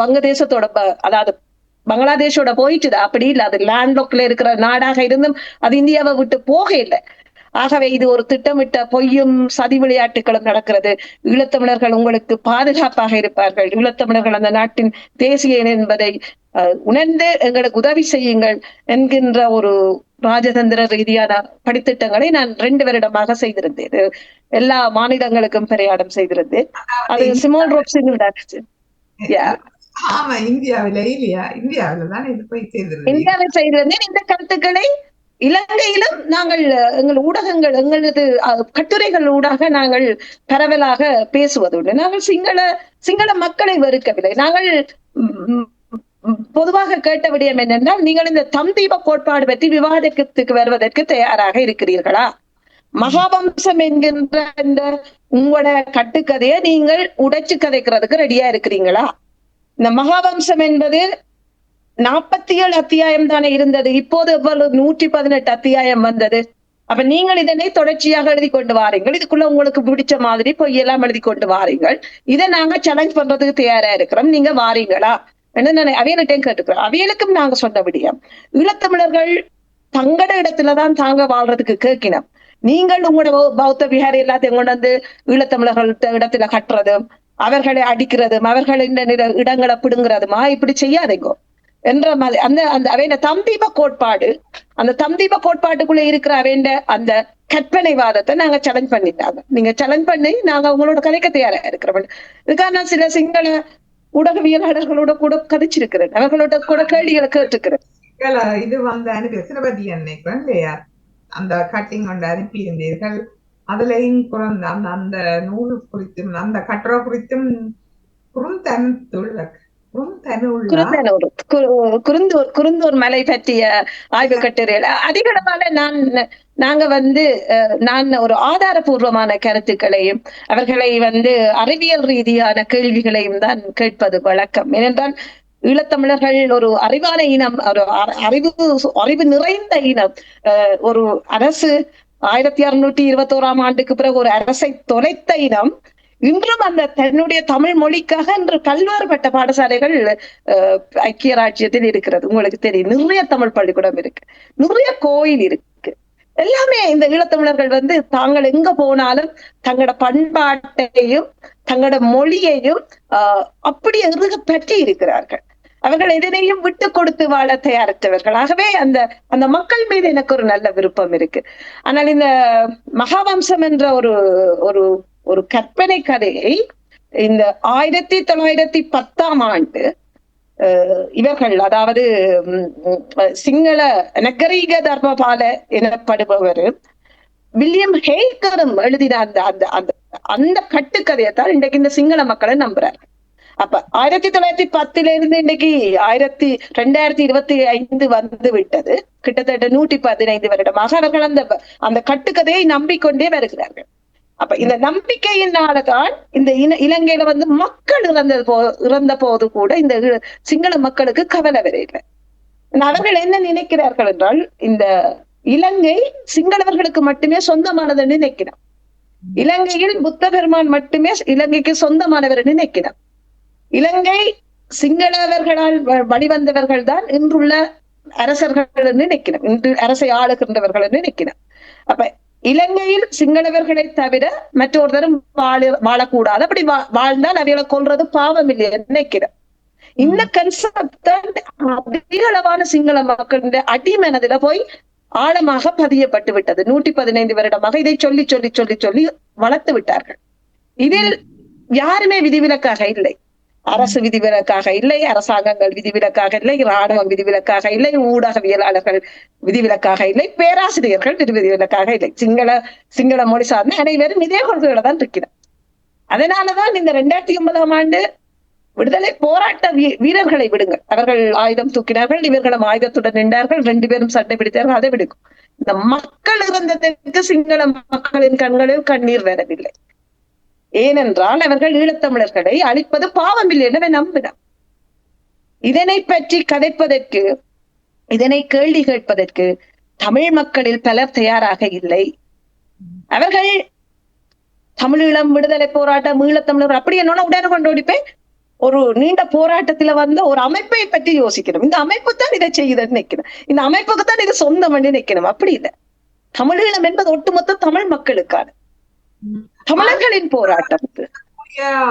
வங்கதேசத்தோட அதாவது பங்களாதேஷோட போயிட்டுது. அப்படி இல்லை. அது லேண்ட்லாக்ல இருக்கிற நாடாக இருந்தும் அது இந்தியாவை விட்டு போக இல்லை. ஆகவே இது ஒரு திட்டமிட்ட பொய்யும் சதி விளையாட்டுகளும் நடக்கிறது. ஈழத்தமிழர்கள் உங்களுக்கு பாதுகாப்பாக இருப்பார்கள், ஈழத்தமிழர்கள் அந்த நாட்டின் தேசிய என்பதை உணர்ந்து எங்களுக்கு உதவி செய்யுங்கள் என்கின்ற ஒரு ராஜதந்திர ரீதியான படித்திட்டங்களை நான் 2 வருடமாக செய்திருந்தேன். எல்லா மாநிலங்களுக்கும் பிரயாணம் செய்திருந்தேன். அது சிமோன் ரோப்ஸின் இந்தியாவில் செய்திருந்தேன். இந்த கருத்துக்களை இலங்கையிலும் நாங்கள் எங்கள் ஊடகங்கள், எங்களது கட்டுரைகள் ஊடாக நாங்கள் பரவலாக பேசுவது உண்டு. நாங்கள் சிங்கள மக்களை வெறுக்கவில்லை. நாங்கள் பொதுவாக கேட்ட விடயம் என்னென்றால், நீங்கள் இந்த தம்தீப கோட்பாடு பற்றி விவாதத்துக்கு வருவதற்கு தயாராக இருக்கிறீர்களா? மகாவம்சம் என்கின்ற இந்த உங்களோட கட்டுக்கதையை நீங்கள் உடைச்சு கதைக்கிறதுக்கு ரெடியா இருக்கிறீங்களா? இந்த மகாவம்சம் என்பது 47 அத்தியாயம் தானே இருந்தது. இப்போது எவ்வளவு 118 அத்தியாயம் வந்தது. அப்ப நீங்கள் இதனை தொடர்ச்சியாக எழுதி கொண்டு வாரீங்கள். இதுக்குள்ள உங்களுக்கு பிடிச்ச மாதிரி பொய்யெல்லாம் எழுதி கொண்டு வாரீங்கள். இதை நாங்க சேலஞ்ச் பண்றதுக்கு தயாரா இருக்கிறோம். நீங்க வாரீங்களா என்ன? நான் அவையிலையும் கேட்டுக்கிறோம். அவைகளுக்கும் நாங்க சொன்ன விடயம், ஈழத்தமிழர்கள் தங்கட இடத்துலதான் தாங்க வாழ்றதுக்கு கேட்கினோம். நீங்கள் உங்களோட பௌத்த விஹாரி எல்லாத்தையும் கொண்டு ஈழத்தமிழர்கள் இடத்துல கட்டுறதும் அவர்களை அடிக்கிறதும் அவர்களின் இடங்களை பிடுங்குறதுமா இப்படி செய்யாதீங்கோ என்ற மாதிரி அந்த அந்த அவைய தம்தீப கோட்பாடு, அந்த தம்தீப கோட்பாட்டுக்குள்ள இருக்கிற அவைய அந்த கற்பனைவாதத்தை நாங்க சேலஞ்ச் பண்ணிட்டாங்க. நீங்க சேலஞ்ச் பண்ணி நாங்க உங்களோட கதைக்க தயாரா இருக்கிறவன். இதுக்காக நான் சில சிங்கள ஊடகவியலாளர்களோட கூட கதைச்சிருக்கிறேன், அவர்களோட கூட கேள்விகளை கேட்டிருக்கிறேன். இது வந்து அனுப்பி சிறுபதி அன்னைக்கு இல்லையா அந்த கட்டிங் கொண்டு அனுப்பி இருந்தீர்கள். அதுலயும் அந்த அந்த நூல் குறித்தும் அந்த கட்டுரை குறித்தும் குருந்தூர் மலை பற்றிய ஆய்வு கட்டுரையில அதிகளவான நாங்க வந்து நான் ஒரு ஆதாரபூர்வமான கருத்துக்களையும் அவர்களை வந்து அறிவியல் ரீதியான கேள்விகளையும் தான் கேட்பது வழக்கம். ஏனென்றால் ஈழத்தமிழர்கள் ஒரு அறிவான இனம், ஒரு அறிவு நிறைந்த இனம். ஒரு அரசு 1621 ஆண்டுக்கு பிறகு ஒரு அரசை தொலைத்த இனம் இன்றும் அந்த தன்னுடைய தமிழ் மொழிக்காக இன்று பல்வேறுபட்ட பாடசாலைகள் ஐக்கிய ராஜ்யத்தில் இருக்கிறது. உங்களுக்கு தெரியும், நிறைய தமிழ் பள்ளிக்கூடம் இருக்கு, நிறைய கோயில் இருக்கு. எல்லாமே இந்த ஈழத்தமிழர்கள் வந்து தாங்கள் எங்க போனாலும் தங்களோட பண்பாட்டையும் தங்களோட மொழியையும் அப்படியே இறுக பற்றி இருக்கிறார்கள். அவர்கள் எதனையும் விட்டு கொடுத்து வாழ தயாரித்தவர்கள். ஆகவே அந்த அந்த மக்கள் மீது எனக்கு ஒரு நல்ல விருப்பம் இருக்கு. ஆனால் இந்த மகாவம்சம் என்ற ஒரு ஒரு ஒரு கற்பனை கதையை இந்த 1910 ஆண்டு இவர்கள், அதாவது சிங்கள நகரீக தர்மபால எனப்படுபவர் வில்லியம் ஹேக்கரும் எழுதின அந்த அந்த அந்த அந்த கட்டுக்கதையத்தான் இன்றைக்கு இந்த சிங்கள மக்களை நம்புறாரு. அப்ப 1910 இருந்து இன்னைக்கு 2025 வந்து விட்டது. கிட்டத்தட்ட 115 வருடமாக அவர்கள் அந்த அந்த கட்டுக்கதையை நம்பிக்கொண்டே வருகிறார்கள். அப்ப இந்த நம்பிக்கையினாலதான் இந்த இலங்கையில வந்து மக்கள் இறந்த போது கூட இந்த சிங்கள மக்களுக்கு கவலை வரையில. அவர்கள் என்ன நினைக்கிறார்கள் என்றால், இந்த இலங்கை சிங்களவர்களுக்கு மட்டுமே சொந்தமானது நினைக்கிறார். இலங்கையில் புத்த பெருமான் மட்டுமே இலங்கைக்கு சொந்தமானவர் நினைக்கிறார். இலங்கை சிங்களவர்களால் வழிவந்தவர்கள் தான் இன்றுள்ள அரசர்கள் நினைக்கிறோம், இன்று அரசை ஆளுகின்றவர்கள் நினைக்கிறோம். அப்ப இலங்கையில் சிங்களவர்களை தவிர மற்றொருத்தரும் வாழக்கூடாது, அப்படி வாழ்ந்தால் அவைகளை கொல்றது பாவம் இல்லை நினைக்கிறோம். இந்த கன்செப்ட் அதிக அளவான சிங்கள மக்களுடைய அடிமனதில போய் ஆழமாக பதியப்பட்டு விட்டது. 115 வருடமாக இதை சொல்லி சொல்லி சொல்லி சொல்லி வளர்த்து விட்டார்கள். இதில் யாருமே விதிவிலக்காக இல்லை. அரசு விதிவிலக்காக இல்லை, அரசாங்கங்கள் விதிவிலக்காக இல்லை, இராணுவம் விதிவிலக்காக இல்லை, ஊடகவியலாளர்கள் விதிவிலக்காக இல்லை, பேராசிரியர்கள் விதிவிலக்காக இல்லை. சிங்கள மொழி சார்ந்த அனைவரும் இதே கொள்கையோட தான் இருக்கிறார். அதனாலதான் இந்த 2009 ஆண்டு விடுதலை போராட்ட வீரர்களை விடுங்கள், அவர்கள் ஆயுதம் தூக்கினார்கள், இவர்களும் ஆயுதத்துடன் நின்றார்கள், 2 பேரும் சண்டை பிடித்தார்கள், அதை விடுக்கும். இந்த மக்கள் இறந்ததற்கு சிங்கள மக்களின் கண்களில் கண்ணீர் வரவில்லை. ஏனென்றால் அவர்கள் ஈழத்தமிழர்களை அழிப்பது பாவம் இல்லை எனவே நம்பினார். இதனை பற்றி கதைப்பதற்கு, இதனை கேள்வி கேட்பதற்கு தமிழ் மக்களில் பலர் தயாராக இல்லை. அவர்கள் தமிழீழம் விடுதலை போராட்டம் ஈழத்தமிழர் அப்படி என்னன்னா உடனே கொண்டோடிப்பேன் ஒரு நீண்ட போராட்டத்துல வந்த ஒரு அமைப்பை பற்றி யோசிக்கணும். இந்த அமைப்பு தான் இதை செய்யுதுன்னு நினைக்கணும், இந்த அமைப்புக்கு தான் இது சொந்தம் பண்ணி நினைக்கணும். அப்படி இல்லை. தமிழீழம் என்பது ஒட்டுமொத்த தமிழ் மக்களுக்கான தமிழர்களின் போராட்டம்.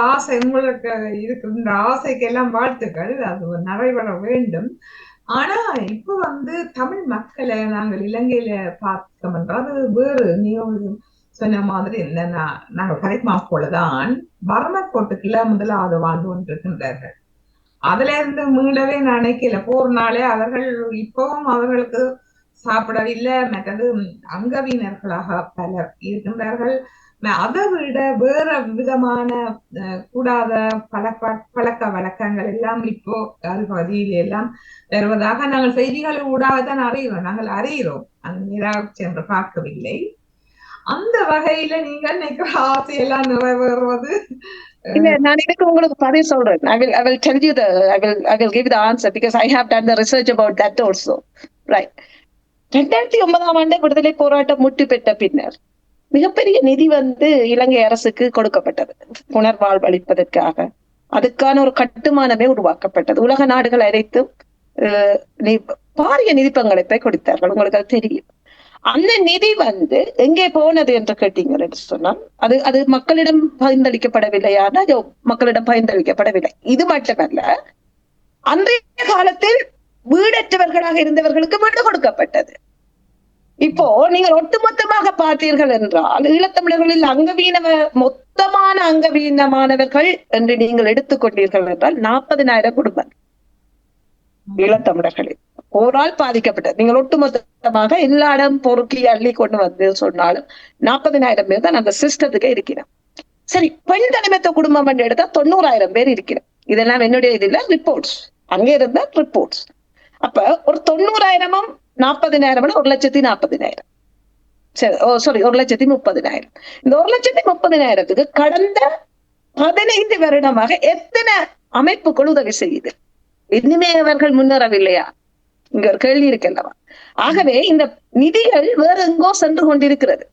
ஆசை உங்களுக்கு இருக்கின்ற ஆசைக்கு எல்லாம் வாழ்த்துக்கள், அது நிறைவேற வேண்டும். ஆனா இப்ப வந்து தமிழ் மக்களை நாங்கள் இலங்கையில பார்த்தோம் என்றால் அது வேறு. நீங்க சொன்ன மாதிரி என்னன்னா, நாங்கள் கரைமா போலதான் பர்மக்கோட்டுக்குள்ள முதலாவது வாழ்ந்து கொண்டிருக்கின்றார்கள். அதுல இருந்து மீளவே நினைக்கல. போர்னாலே அவர்கள் இப்பவும் அவர்களுக்கு சாப்பிடவில்லை. மற்றது அங்கவீனர்களாக பலர் இருக்கின்றார்கள். அதை விட வேற விதமான கூடாத பழக்க வழக்கங்கள் எல்லாம் இப்போ பகுதியில எல்லாம் வருவதாக நாங்கள் செய்திகள் ஊடாகத்தான் அறிகிறோம். நாங்கள் அறிகிறோம், அந்த சென்று பார்க்கவில்லை. அந்த வகையில நீங்க நினைக்கிற ஆசையெல்லாம் நிறைவேறுவது. நான் இதுக்கு உங்களுக்கு பதில் சொல்றேன். I will tell you I will give the answer because I have done the research about that also. Right. 2009 ஆண்டு விடுதலை போராட்டம் முற்று பெற்ற பின்னர் மிகப்பெரிய நிதி வந்து இலங்கை அரசுக்கு கொடுக்கப்பட்டது புனர்வாழ்வளிப்பதற்காக. அதுக்கான ஒரு கட்டுமானமே உருவாக்கப்பட்டது. உலக நாடுகள் அனைத்தும் பாரிய நிதி பங்களிப்பை கொடுத்தார்கள், உங்களுக்கு அது தெரியும். அந்த நிதி எங்கே போனது என்று கேட்டீங்கன்னு சொன்னால் அது அது மக்களிடம் பகிர்ந்தளிக்கப்படவில்லையானா மக்களிடம் பகிர்ந்தளிக்கப்படவில்லை. இது மட்டுமல்ல, அன்றைய காலத்தில் வீடற்றவர்களாக இருந்தவர்களுக்கு வீடு கொடுக்கப்பட்டது. இப்போ நீங்கள் ஒட்டுமொத்தமாக பார்த்தீர்கள் என்றால் ஈழத்தமிழர்களில் மொத்தமான அங்கவீனமானவர்கள் என்று நீங்கள் எடுத்துக்கொண்டீர்கள் என்றால் 40,000 குடும்பம் ஈழத்தமிழர்களில் ஓரால் பாதிக்கப்பட்டது. நீங்கள் ஒட்டுமொத்தமாக எல்லா இடம் பொறுக்கி அள்ளி கொண்டு வந்து சொன்னாலும் 40,000 பேர் தான் அந்த சிஸ்டத்துக்கு இருக்கிறோம். சரி, பெண் தலைமைத்துவ குடும்பம் என்று எடுத்தா 90,000 பேர் இருக்கிறோம். இதெல்லாம் என்னுடைய இதுல ரிப்போர்ட்ஸ், அங்கே இருந்த ரிப்போர்ட்ஸ். அப்ப ஒரு 90,000 40,000 1,40,000. சரி, 1,30,000. இந்த 1,30,000க்கு கடந்த 15 வருடமாக எத்தனை அமைப்புகள் உதவி செய்யுது? இனிமே அவர்கள் முன்னேறவில்லையா? இங்க ஒரு கேள்வி இருக்கல்லவா? ஆகவே இந்த நிதிகள் வேற எங்கோ சென்று கொண்டிருக்கிறது.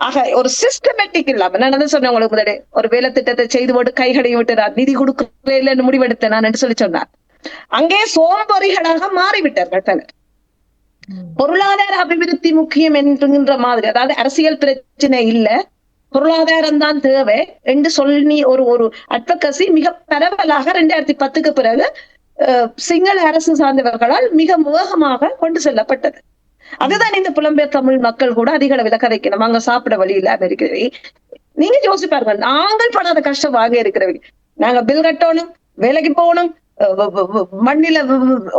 ஆக ஒரு சிஸ்டமேட்டிக் இல்லாம, நான் என்ன சொன்னேன் உங்களுக்கு முதலே, ஒரு வேலை திட்டத்தை செய்து போட்டு கைகளை விட்டு நிதி கொடுக்கவே இல்லைன்னு முடிவெடுத்தேன் நான் என்று சொல்லி சொன்னார். அங்கே சோம்பறிகளாக மாறிவிட்டார்கள் பலர். பொருளாதார அபிவிருத்தி முக்கியம் என்கின்ற மாதிரி, அதாவது அரசியல் பிரச்சனை இல்ல, பொருளாதாரம் தான் தேவை என்று சொல்லி ஒரு அட்வொகசி மிக பரவலாக 2010க்கு பிறகு சிங்கள அரசு சார்ந்தவர்களால் மிக வேகமாக கொண்டு செல்லப்பட்டது. அதுதான் இந்த புலம்பெயர் தமிழ் மக்கள் கூட அதிக அளவில் கதைக்கணும். அங்க சாப்பிட வழி இல்லாம இருக்கிறது. நீங்க யோசிப்பாருங்க, நாங்கள் படாத கஷ்டம் வாங்க இருக்கிறவங்க. நாங்க பில் கட்டணும், வேலைக்கு போகணும், மண்ணில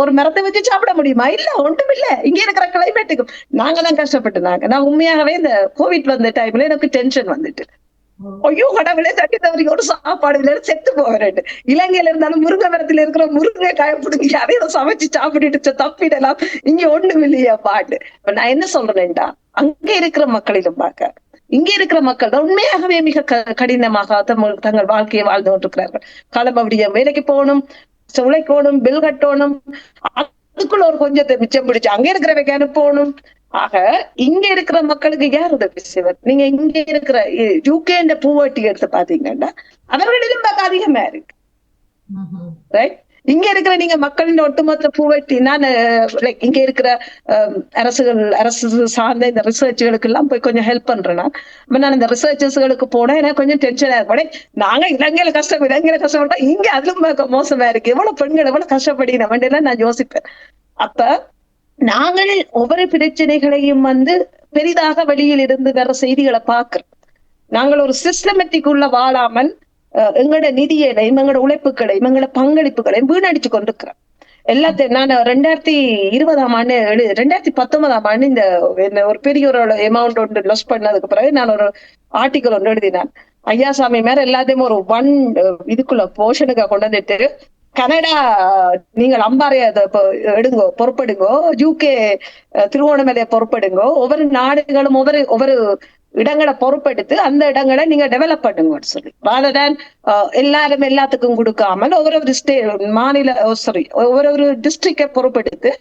ஒரு மரத்தை வச்சு சாப்பிட முடியுமா? இல்ல, ஒன்றும் இல்ல. இங்க இருக்கிற கிளைமேட்டுக்கும் நாங்க தான் கஷ்டப்பட்டு. நான் உண்மையாகவே இந்த கோவிட் வந்த டைம்ல எனக்கு டென்ஷன் வந்துட்டு, ஐயோ கடவுளே, தட்டி தவறிக்கு ஒரு சாப்பாடு இல்ல, செத்து போகிறேன். இலங்கையில இருந்தாலும் முருங்கை மரத்துல இருக்கிற முருங்கை காயப்பிடுங்க, அதையும் சமைச்சு சாப்பிட்டுட்டு தப்பிடலாம். இங்க ஒண்ணும் இல்லையா பாட்டு. நான் என்ன சொல்றேன்டா, அங்க இருக்கிற மக்களிலும் பார்க்க இங்க இருக்கிற மக்கள் தான் உண்மையாகவே மிக கடினமாக தங்கள் வாழ்க்கையை வாழ்ந்து கொண்டிருக்கிறார்கள். காலமபடிய வேலைக்கு போகணும், உழைக்கணும், பில் கட்டணும், அதுக்குள்ள ஒரு கொஞ்சத்தை மிச்சம் பிடிச்சு அங்க இருக்கிறவைக்கு அனுப்பணும். ஆக இங்க இருக்கிற மக்களுக்கு யார் உதவி செய்வர்? நீங்க இங்க இருக்கிற யூகே பூவட்டி எடுத்து பாத்தீங்கன்னா அவர்களிலும் அதிகமா இருக்கு. ரைட்? இங்க இருக்கிற நீங்க மக்களின் ஒட்டுமொத்த பூவட்டி, நான் இங்க இருக்கிற அரசு சார்ந்த இந்த ரிசர்ச்சுகளுக்கு எல்லாம் போய் கொஞ்சம் ஹெல்ப் பண்றேன்னா, நான் இந்த ரிசர்ச்சர்ஸ்களுக்கு போனா எனக்கு கொஞ்சம் டென்ஷனா இருப்பேன். நாங்க இலங்கையில கஷ்டப்பட்டா இங்க அதுவும் மோசமா இருக்கு, எவ்வளவு பெண்கள் எவ்வளவு கஷ்டப்படின நான் யோசிப்பேன். அப்ப நாங்கள் ஒவ்வொரு பிரச்சனைகளையும் பெரிதாக வெளியில் இருந்து வர செய்திகளை பார்க்கிறோம். நாங்கள் ஒரு சிஸ்டமேட்டிக் உள்ள வாழாமல் எங்களோட நிதியையும் எங்களோட உழைப்புகளையும் எங்களோட பங்களிப்புகளையும் வீணடிச்சு கொண்டிருக்கிறோம். எல்லாத்தையும் நான் 2020 2019 இந்த ஒரு பெரிய ஒரு அமௌண்ட் ஒன்று லொஸ் பண்ணதுக்கு பிறகு நான் ஒரு ஆர்டிக்கல் ஒன்று எழுதினேன். ஐயாசாமி மேல எல்லாத்தையும் ஒரு இதுக்குள்ள போர்ஷனுக்கு கொண்டு வந்துட்டு, கனடா நீங்கள் அம்பாறைய எடுங்கோ, பொறுப்படுங்கோ, யூகே திருவோணமலையை பொறுப்படுங்கோ, ஒவ்வொரு நாடுகளும் ஒவ்வொரு இடங்களை பொறுப்பெடுத்து அந்த இடங்களை நீங்க டெவலப் பண்ணுங்கன்னு சொல்லி, ராதர் எல்லாரும் எல்லாத்துக்கும் கொடுக்காமல் ஒவ்வொரு மாநில ஒவ்வொரு டிஸ்ட்ரிக்டை பொறுப்பெடுத்து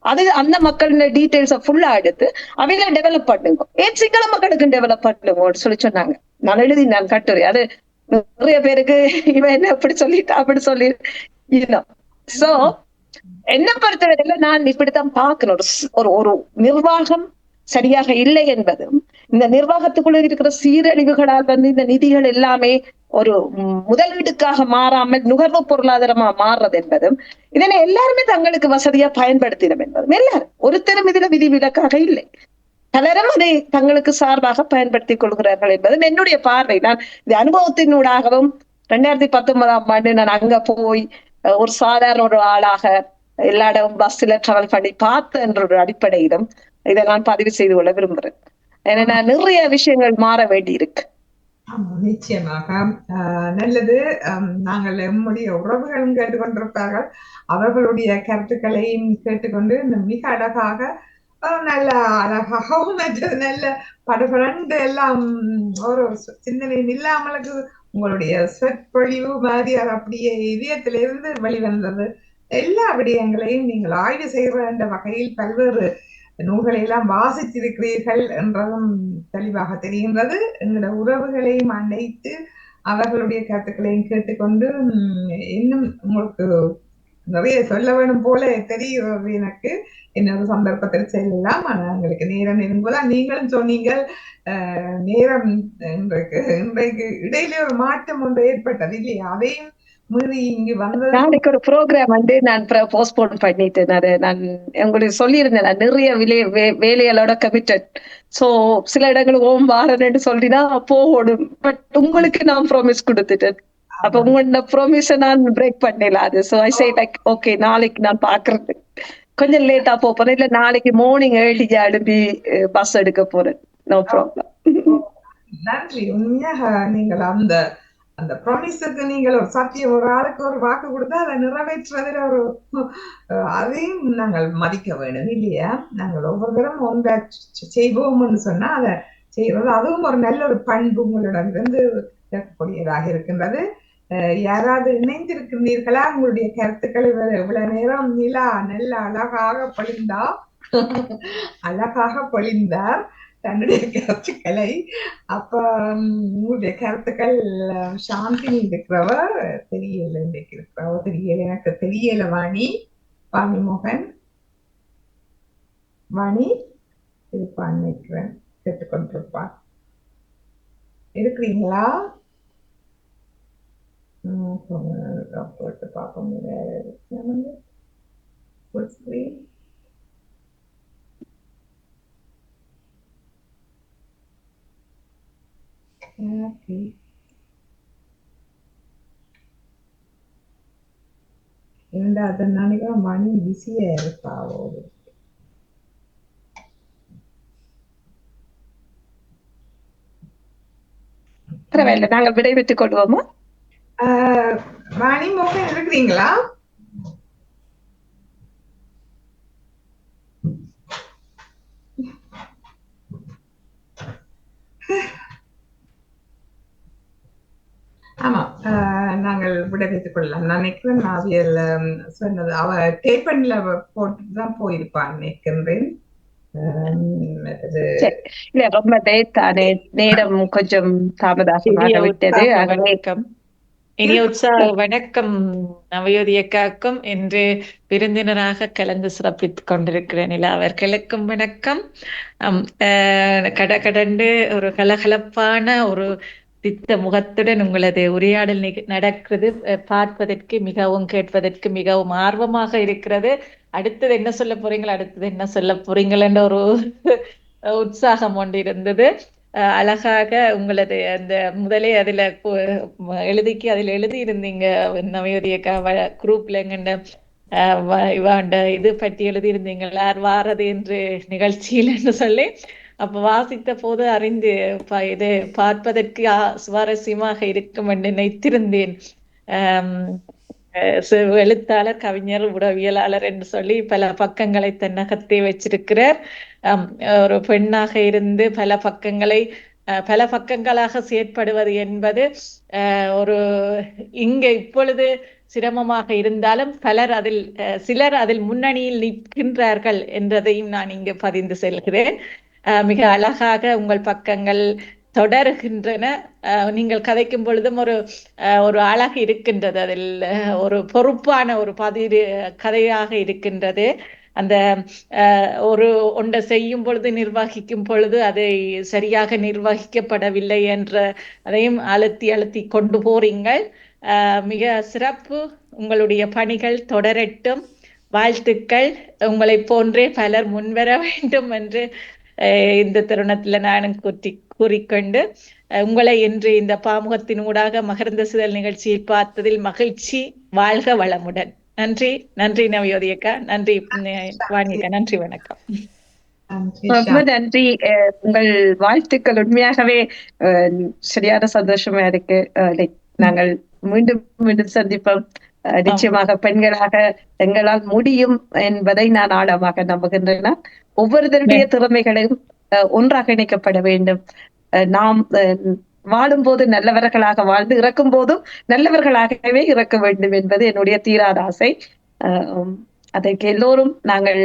அது அந்த மக்களோட டீடைல்ஸை ஃபுல்லா எடுத்து அவையில டெவலப் பண்ணுங்க. ஏன் சிங்கள மக்களுக்கு டெவலப் பண்ணுங்கன்னு சொல்லி சொன்னாங்க. நான் எழுதினேன் கட்டுரை. அது நிறைய பேருக்கு இவன் என்ன அப்படி சொல்லிட்டா அப்படி சொல்லி சோ என்ன பொறுத்தவரையில நான் இப்படித்தான் பார்க்கணும். ஒரு நிர்வாகம் சரியாக இல்லை என்பதும், இந்த நிர்வாகத்துக்குள்ள இருக்கிற சீரழிவுகளால் இந்த நிதிகள் எல்லாமே ஒரு முதலீடுக்காக மாறாமல் நுகர்வு பொருளாதாரமா மாறுறது என்பதும், இதனை எல்லாருமே தங்களுக்கு வசதியா பயன்படுத்தினோம் என்பதும், எல்லாரும் ஒருத்தரும் இதுல விதிவிலக்காக இல்லை, பலரும் அதை தங்களுக்கு சார்பாக பயன்படுத்திக் கொள்கிறார்கள் என்பதும் என்னுடைய பார்வை. நான் இந்த அனுபவத்தினூடாகவும் 2019 நான் அங்க போய் ஒரு சாதாரண ஒரு ஆளாக எல்லா இடமும் பஸ்ல டிராவல் பண்ணி பார்த்த என்ற ஒரு அடிப்படையிலும் இதை நான் பதிவு செய்து கொள்ள விரும்புறேன். ஏன்னா நிறைய விஷயங்கள் மாற வேண்டி இருக்கு. நிச்சயமாக நல்லது. நாங்கள் நம்முடைய உறவுகளும் கேட்டுக்கொண்டிருப்பார்கள், அவர்களுடைய கருத்துக்களையும் கேட்டுக்கொண்டு மிக அழகாக நல்ல அழகாகவும் நல்ல படபடண்டு எல்லாம் ஒரு சிந்தனை இல்லாமலுக்கு உங்களுடைய சொற்பொழிவு மாதிரி அது அப்படியே இதயத்திலிருந்து வெளிவந்தது. எல்லா விடயங்களையும் நீங்கள் ஆய்வு செய்கிற என்ற வகையில் பல்வேறு நூல்களை எல்லாம் வாசித்திருக்கிறீர்கள் என்றதும் தெளிவாக தெரிகின்றது. எங்களோட உறவுகளையும் அணைத்து அவர்களுடைய கருத்துக்களையும் கேட்டுக்கொண்டு இன்னும் உங்களுக்கு நிறைய சொல்ல வேணும் போல தெரிகிறது எனக்கு. இன்னொரு சந்தர்ப்பத்தில் செல்லலாம். ஆனா எங்களுக்கு நேரம் இருக்கும்போது நீங்களும் சொன்னீங்க நேரம் இன்றைக்கு இடையிலே ஒரு மாற்றம் ஒன்று ஏற்பட்டது இல்லையா? அதையும் மீறி இங்கு வந்தது. நாளைக்கு ஒரு ப்ரோக்ராம் வந்து நான் போஸ்ட்போன் பண்ணிட்டேன். நான் உங்களுக்கு சொல்லியிருந்தேன், நான் நிறைய வேலைகளோட கமிட்டட். சோ சில இடங்களுக்கு வாரன்னு சொல்லினா போகணும். பட் உங்களுக்கு நான் ப்ராமிஸ் கொடுத்துட்டேன். அப்ப உங்களோட ப்ராமிஸ நான் பிரேக் பண்ணல அது. So I say like okay, நாளைக்கு நான் பாக்குறது கொஞ்சம் லேட்டா போறேன், இல்ல நாளைக்கு மார்னிங் ஏர்லியா எழுப்பி பஸ் எடுக்க போறேன். No problem. நன்றி. உண்மையாக நீங்கள் அந்த அந்த ப்ராமிஸுக்கு நீங்கள் ஒரு சத்தியம், ஒரு ஆளுக்கு ஒரு வாக்கு கொடுத்தா அதை நிறைவேற்றுவதில் ஒரு அதையும் நாங்கள் மதிக்க வேண்டும் இல்லையா? நாங்கள் ஒவ்வொரு தரம் ஒன்றை செய்வோம்னு சொன்னா அதை செய்வது அதுவும் ஒரு நல்ல ஒரு பண்பு உங்களிடமிருந்து இருக்கக்கூடியதாக இருக்கின்றது. யாராவது இணைந்திருக்கின்றீர்களா? உங்களுடைய கருத்துக்கள் இவ்வளவு நேரம் நிலா நல்ல அழகாக பொழிந்தார் தன்னுடைய கருத்துக்களை. அப்ப உங்களுடைய கருத்துக்கள் சாந்தினி இருக்கிறவர் தெரியல, இன்றைக்கு இருக்கிறவர் தெரியல, எனக்கு தெரியல. வாணி மோகன் வாணி இருப்பான் நினைக்கிறேன், கேட்டுக்கொண்டிருப்பான். இருக்கிறீங்களா? போட்டு பார்ப்போம். இரண்டாவது நாளைக்கு மணி பிஸியா இருப்பாவோ. பரவாயில்ல, நாங்கள் விடைபெற்றுக் கொள்வோமா? வாணி மோகன் இருக்கிறீங்களா? ஆமா, நாங்கள் விடைபெற்றுக் கொள்ளலாம். நான் நினைக்கிறேன் நாவியல் சொன்னது அவ டேப்பன்ல போட்டுதான் போயிருப்பான் நினைக்கின்றேன். இல்ல ரொம்ப லேட்டானே, நேரம் கொஞ்சம் தாமதமாக விட்டது. வணக்கம், இனிய உற்சாக வணக்கம் நவயோதி அக்காக்கும் என்று விருந்தினராக கலந்து சிறப்பித்துக் கொண்டிருக்கிற நிலா அவர்களுக்கும் வணக்கம். கடகடண்டு ஒரு கலகலப்பான ஒரு சித்த முகத்துடன் உங்களது உரையாடல் நடக்கிறது. பார்ப்பதற்கு மிகவும், கேட்பதற்கு மிகவும் ஆர்வமாக இருக்கிறது. அடுத்தது என்ன சொல்ல போறீங்களா, அடுத்தது என்ன சொல்ல போறீங்கள் என்ற ஒரு உற்சாகம் ஒன்று இருந்தது. அழகாக உங்களது அந்த முதலே அதுல எழுதிக்கு அதில் எழுதி இருந்தீங்க நவயோதியக்கா குரூப்ல எங்கண்ட இது பற்றி எழுதியிருந்தீங்க, யார் வாரது என்று நிகழ்ச்சியில் என்று சொல்லி. அப்ப வாசித்த போது அறிந்து இது பார்ப்பதற்கு சுவாரஸ்யமாக இருக்கும் என்று நினைத்திருந்தேன். எழுத்தாளர், கவிஞர், உடவியலாளர் என்று சொல்லி பல பக்கங்களை தன்னகத்தே வச்சிருக்கிறார். ஒரு பெண்ணாக இருந்து பல பக்கங்களாக செயற்படுவது என்பது ஒரு இங்க இப்பொழுது சிரமமாக இருந்தாலும் சிலர் அதில் முன்னணியில் நிற்கின்றார்கள் என்றதையும் நான் இங்கு பதிந்து செல்கிறேன். மிக அழகாக உங்கள் பக்கங்கள் தொடர்கின்றன. நீங்கள் கதைக்கும் பொழுதும் ஒரு அழகு இருக்கின்றது. அதில் ஒரு பொறுப்பான ஒரு கதையாக இருக்கின்றது. அந்த ஒன்றை செய்யும் பொழுது, நிர்வகிக்கும் பொழுது அதை சரியாக நிர்வகிக்கப்படவில்லை என்ற அதையும் அழுத்தி கொண்டு போறீங்கள். மிக சிறப்பு. உங்களுடைய பணிகள் தொடரட்டும். வாழ்த்துக்கள். உங்களை போன்றே பலர் முன்வர வேண்டும் என்று இந்த தருணத்துல நானும் கூறிக்கொண்டு உங்களை இன்று இந்த பாமுகத்தின் ஊடாக மகரந்த சிதல் நிகழ்ச்சியில் பார்த்ததில் மகிழ்ச்சி. வாழ்க வளமுடன். நன்றி. நன்றி நவயோதியக்கா, நன்றி வாணியக்கா, நன்றி, வணக்கம். ரொம்ப நன்றி. உங்கள் வாழ்த்துக்கள் உண்மையாகவே சரியான சந்தோஷமா இருக்கு. நாங்கள் மீண்டும் மீண்டும் சந்திப்போம். நிச்சயமாக பெண்களாக எங்களால் முடியும் என்பதை நான் ஆழமாக நம்புகின்றன. ஒவ்வொருத்தருடைய திறமைகளையும் ஒன்றாக இணைக்கப்பட வேண்டும். நாம் வாழும் போது நல்லவர்களாக வாழ்ந்து இறக்கும் போதும் நல்லவர்களாகவே இறக்க வேண்டும் என்பது என்னுடைய தீராத ஆசை. அதற்கு எல்லோரும் நாங்கள்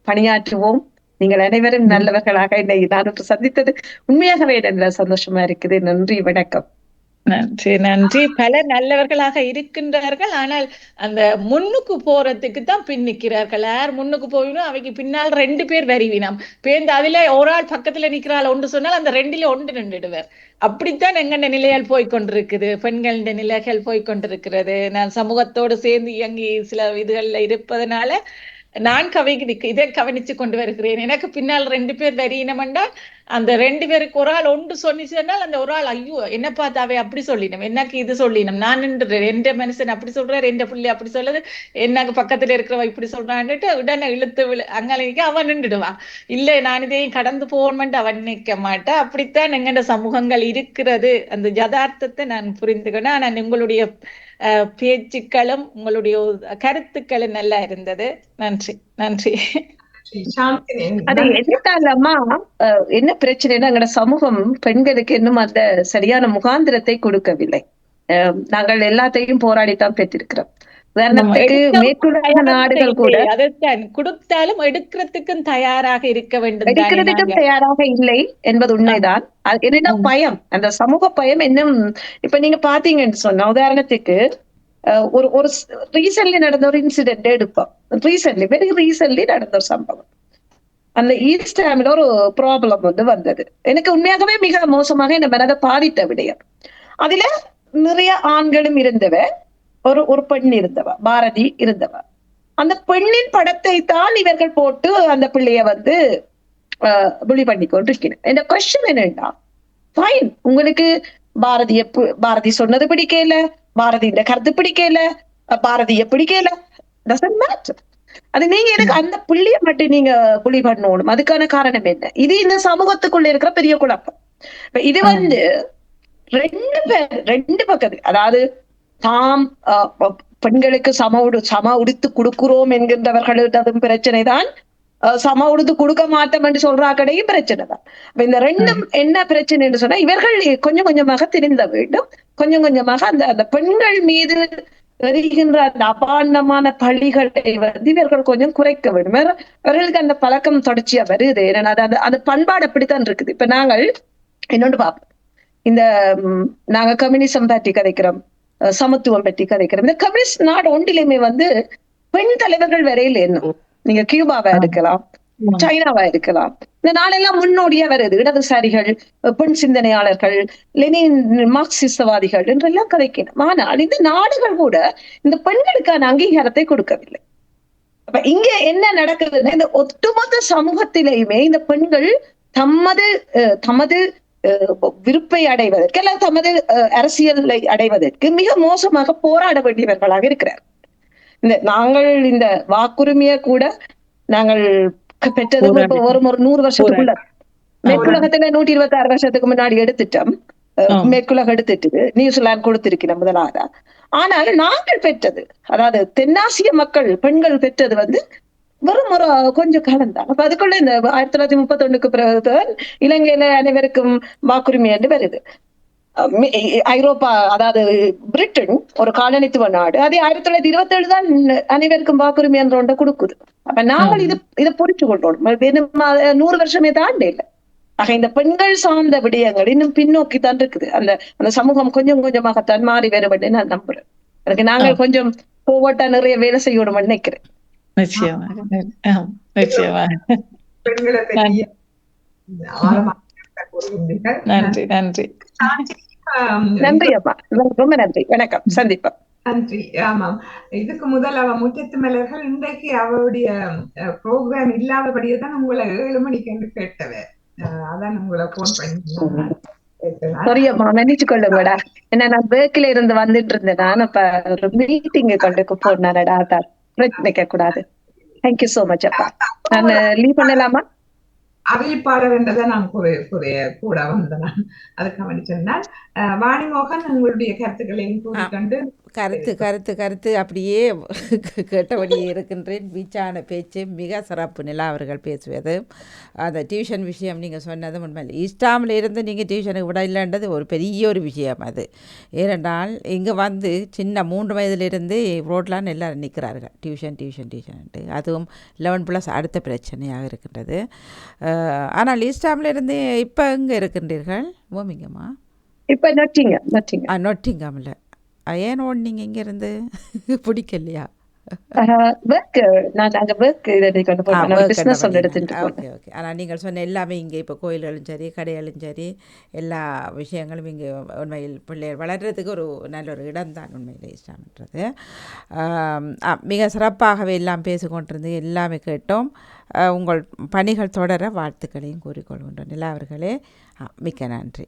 பணியாற்றுவோம். நீங்கள் அனைவரும் நல்லவர்களாக என்னை நான் சந்தித்தது உண்மையாகவே நல்ல சந்தோஷமா இருக்குது. நன்றி, வணக்கம். நன்றி நன்றி. பல நல்லவர்களாக இருக்கின்றார்கள், ஆனால் அந்த முன்னுக்கு போறதுக்கு தான் பின் நிற்கிறார்கள். யார் முன்னுக்கு போயினும் அவைக்கு பின்னால் 2 பேர் வருவினம். பேருந்து அதுல ஒரு ஆள் பக்கத்துல நிக்கிறாள் ஒன்று சொன்னால் அந்த 2ல ஒன்று நின்றுடுவர். அப்படித்தான் எங்கண்ட நிலையால் போய்கொண்டிருக்குது, பெண்களின் நிலைகள் போய்கொண்டிருக்கிறது. நான் சமூகத்தோடு சேர்ந்து இயங்கி சில இதுகள்ல இருப்பதனால நான் இதை கவனிச்சு கொண்டு வருகிறேன். எனக்கு பின்னால் 2 பேர் வரியினமெண்டா அந்த 2 பேருக்கு ஒரு ஆள் ஒன்று சொன்னிச்சுனால் அந்த ஒரு ஆள் ஐயோ என்ன பார்த்தாவே அப்படி சொல்லினோம், எனக்கு இது சொல்லினோம், நான் நின்று எந்த மனுஷன் அப்படி சொல்றாரு, எந்த பிள்ளை அப்படி சொல்லுது, எனக்கு பக்கத்துல இருக்கிறவ இப்படி சொல்றான்ட்டு உடனே இழுத்து அங்கே அவன் நின்றுடுவான். இல்லை நான் இதையும் கடந்து போகணும்ட்டு அவன் நிற்க மாட்டான். அப்படித்தான் எங்கட சமூகங்கள் இருக்கிறது. அந்த யதார்த்தத்தை நான் புரிந்துக்கணும். ஆனால் உங்களுடைய பேச்சுக்களும் உங்களுடைய கருத்துக்களும் நல்லா இருந்தது. நன்றி நன்றி. சாந்தினி, அது எதிர்த்தாலம்மா என்ன பிரச்சனைன்னா எங்கட சமூகம் பெண்களுக்கு இன்னும் அந்த சரியான முகாந்திரத்தை கொடுக்கவில்லை. நாங்கள் எல்லாத்தையும் போராடித்தான் பெற்றிருக்கிறோம். உதாரணத்துக்கு மேற்குலக நாடுகள் கூட அதைத்தான் கொடுத்தாலும் எடுக்கிறதுக்கும் தயாராக இருக்க வேண்டும். எடுக்கிறதுக்கும் தயாராக இல்லை என்பது உண்மைதான். என்னன்னா பயம், அந்த சமூக பயம் இன்னும். இப்ப நீங்க பாத்தீங்கன்னு சொன்னா உதாரணத்துக்கு ஒரு ஒரு ரீசன்ட்லி நடந்த ஒரு இன்சிடென்ட் எடுப்போம். வெரி ரீசன்ட்லி நடந்த ஒரு சம்பவம். அந்த ஈஸ்ட் ஹாம்ல ஒரு ப்ராப்ளம் வந்தது. எனக்கு உண்மையாகவே மிக மோசமாக என்ன மனதை பாதித்த விடயம். அதுல நிறைய ஆண்களும் இருந்தவ, ஒரு பெண் இருந்தவ, பாரதி இருந்தவ. அந்த பெண்ணின் படத்தை தான் இவர்கள் போட்டு அந்த பிள்ளைய புலி பண்ணி கொண்டிருக்கிறேன். இந்த கொஸ்டின் என்னன்னா, ஃபைன், உங்களுக்கு பாரதி சொன்னது பிடிக்கல, பாரதியின் கருத்து பிடிக்கல, பாரதிய பிடிக்கல, டசன்ட் மேட்டர். அது நீங்க எனக்கு அந்த புள்ளிய மட்டும் நீங்க புலி பண்ணணும். அதுக்கான காரணம் என்ன? இது இந்த சமூகத்துக்குள்ள இருக்கிற பெரிய குழப்பம். இது ரெண்டு பக்கத்து, அதாவது தாம் பெண்களுக்கு சம உடுத்து கொடுக்கிறோம் என்கின்றவர்களிடதும் பிரச்சனை தான், சம உடுத்து கொடுக்க மாட்டோம் என்று சொல்றாக்கடையும் பிரச்சனை தான். இந்த ரெண்டும் என்ன பிரச்சனை என்று சொன்னா, இவர்கள் கொஞ்சம் கொஞ்சமாக திருந்த வேண்டும். கொஞ்சம் கொஞ்சமாக அந்த பெண்கள் மீது வருகின்ற அந்த அபாண்டமான பழிகளை இவர்கள் கொஞ்சம் குறைக்க வேண்டும். அவர்களுக்கு அந்த பழக்கம் தொடர்ச்சியா வருது. ஏன்னா அந்த பண்பாடு அப்படித்தான் இருக்குது. இப்ப நாங்கள் இன்னொன்று பார்ப்போம். நாங்க கம்யூனிசம் பற்றி கதைக்கிறோம், சமத்துவம் பற்றி கதைக்கிறோம். இந்த கம்யூனிஸ்ட் நாடு ஒன்றிலுமே பெண் தலைவர்கள் வரையில் என்ன, நீங்க கியூபாவா இருக்கலாம், சைனாவா இருக்கலாம், இந்த நாளெல்லாம் முன்னோடியா வருது. இடதுசாரிகள், பெண் சிந்தனையாளர்கள், லெனின், மார்க்சிசவாதிகள் என்றெல்லாம் கதைக்கணும். ஆனால் இந்த நாடுகள் கூட இந்த பெண்களுக்கான அங்கீகாரத்தை கொடுக்கவில்லை. அப்ப இங்க என்ன நடக்குதுன்னா, இந்த ஒட்டுமொத்த சமூகத்திலேயுமே இந்த பெண்கள் தமது விருப்பை அடைவதற்கு அல்லது தமது அரசியலை அடைவதற்கு மிக மோசமாக போராட வேண்டியவர்களாக இருக்கிறார். நாங்கள் இந்த வாக்குரிமையை கூட நாங்கள் பெற்றது ஒரு 100 வருஷத்துக்குள்ள. மேற்குலகத்துல 126 வருஷத்துக்கு முன்னாடி எடுத்துட்டோம். மேற்குலகம் எடுத்துட்டு நியூசிலாந்து கொடுத்திருக்கிறோம் முதலாக. ஆனால் நாங்கள் பெற்றது, அதாவது தென்னாசிய மக்கள் பெண்கள் பெற்றது வெறும் ஒரு கொஞ்சம் காலம் தான். அப்ப அதுக்குள்ள இந்த 1931 பிறகு இலங்கையில அனைவருக்கும் வாக்குரிமை என்று வருது. ஐரோப்பா, அதாவது பிரிட்டன் ஒரு காலனித்துவ நாடு, அதே 1927 தான் அனைவருக்கும் வாக்குரிமை என்ற ஒன்றை கொடுக்குது. அப்ப நாங்கள் இதை புரிச்சு கொள்ளணும். 100 வருஷமே தாண்டி இல்லை. ஆக இந்த பெண்கள் சார்ந்த விடயங்கள் இன்னும் பின்னோக்கி தான் இருக்குது. அந்த சமூகம் கொஞ்சம் கொஞ்சமாகத்தான் மாறி வருவதை நான் நம்புறேன். எனக்கு நாங்கள் கொஞ்சம் போவட்டா நிறைய வேலை செய்யணும் நினைக்கிறேன். நன்றி நன்றி நன்றி அப்பா, ரொம்ப நன்றி. வணக்கம், சந்திப்போம். நன்றி. ஆமாம், இதுக்கு முதல் அவ முற்றத்து மலர்கள் இன்றைக்கு அவளுடைய ப்ரோக்ராம் இல்லாதபடியே தான் உங்களை 7 மணிக்கு கேட்டவ. அதான் உங்களை போன் பண்ணி சரியம்மா, மன்னிச்சு கொள்ளுங்கடா. என்ன நான் பேர்க்ல இருந்து வந்துட்டு இருந்தேன். நான் அப்ப ஒரு மீட்டிங் கொண்டுக்கு போனாடா, அதான் பிரச்சனைக்க கூடாது. தேங்க்யூ சோ மச் அப்பா. நான் லீவ் பண்ணலாமா? அறிவிப்பாளர் என்றதை நான் கூட வந்தேன். அதை கவனிச்சிருந்தால் வாணிமோகன் உங்களுடைய கருத்துக்களையும் கூறிக்கொண்டு கருத்து அப்படியே கேட்டபடியே இருக்கின்றேன். வீச்சான பேச்சு, மிக சிறப்பு. நிலா அவர்கள் பேசுவது, அந்த டியூஷன் விஷயம் நீங்கள் சொன்னது உண்மையில் இஸ்லாமில் இருந்து நீங்கள் டியூஷனுக்கு விட இல்லைன்றது ஒரு பெரிய ஒரு விஷயம் அது. ஏனென்றால் இங்கே சின்ன 3 வயதிலிருந்து ரோட்லாம் எல்லோரும் நிற்கிறார்கள், டியூஷன்ட்டு. அதுவும் 11+ அடுத்த பிரச்சனையாக இருக்கின்றது. ஆனால் இஸ்லாமில் இருந்து இப்போ எங்கே இருக்கின்றீர்கள்? ஓமிங்கம்மா இப்ப நொட்டிங்க நொட்டிங்காமில் ஏன் ஓடுனீங்க இங்கேருந்து பிடிக்கலையா? ஒர்க் நான் அங்க ஒர்க் இதை கொண்டு போனேன், ஒரு பிசினஸ் ஒன்று எடுத்துட்டு ஓகே போனேன். ஓகே. ஆனால் நீங்கள் சொன்ன எல்லாமே இங்கே இப்போ கோயில்களும் சரி கடைகளும் சரி எல்லா விஷயங்களும் இங்கே உண்மையில் பிள்ளைகள் வளர்கிறதுக்கு ஒரு நல்ல ஒரு இடம்தான் உண்மையில் இஸ்லாம்ன்றது. மிக சிறப்பாகவே எல்லாம் பேசிக்கொண்டிருந்து எல்லாமே கேட்டோம். உங்கள் பணிகள் தொடர வாழ்த்துக்களையும் கூறிக்கொள்கின்றோம். நிலா அவர்களே மிக்க நன்றி.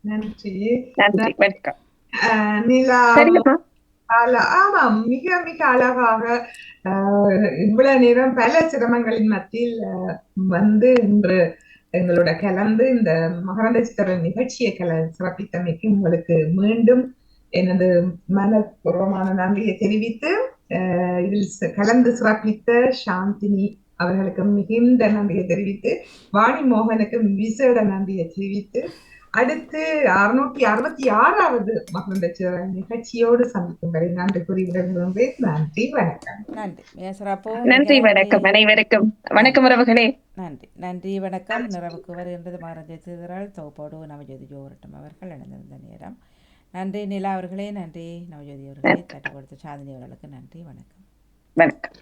நன்றி. நன்றி, வணக்கம். நிலா சரிங்கம்மா. ஆமாம், மிக மிக அழகாக இவ்வளவு நேரம் பல சிரமங்களின் மத்தியில் வந்து இன்று எங்களோட கலந்து இந்த மகரந்த சித்திர நிகழ்ச்சியை சிறப்பித்தமைக்கு உங்களுக்கு மீண்டும் எனது மனப்பூர்வமான நன்றியை தெரிவித்து இதில் கலந்து சிறப்பித்த சாந்தினி அவர்களுக்கு மிகுந்த நன்றியை தெரிவித்து, வாணி மோகனுக்கு விசேட நன்றியை தெரிவித்து, அடுத்து 666வது மகரந்த சித்திர நிகழ்ச்சியோடு சந்திக்கும் வரை நன்றி கூறி விடைபெறுகிறேன். நன்றி, வணக்கம். நன்றி. மிக சிறப்பு. நன்றி, வணக்கம் அனைவருக்கும். வணக்கம் உறவுகளே. நன்றி நன்றி வணக்கம். நிறைவுக்கு வருகின்றது மகரந்த சித்திர தொகுப்போடு நவஜோதி ஜோவரட்டம் அவர்கள் இணைந்திருந்த நேரம். நன்றி நிலா அவர்களே, நன்றி நவஜோதி அவர்களே, தட்டு கொடுத்த சாந்தினி அவர்களுக்கு நன்றி. வணக்கம். வணக்கம்.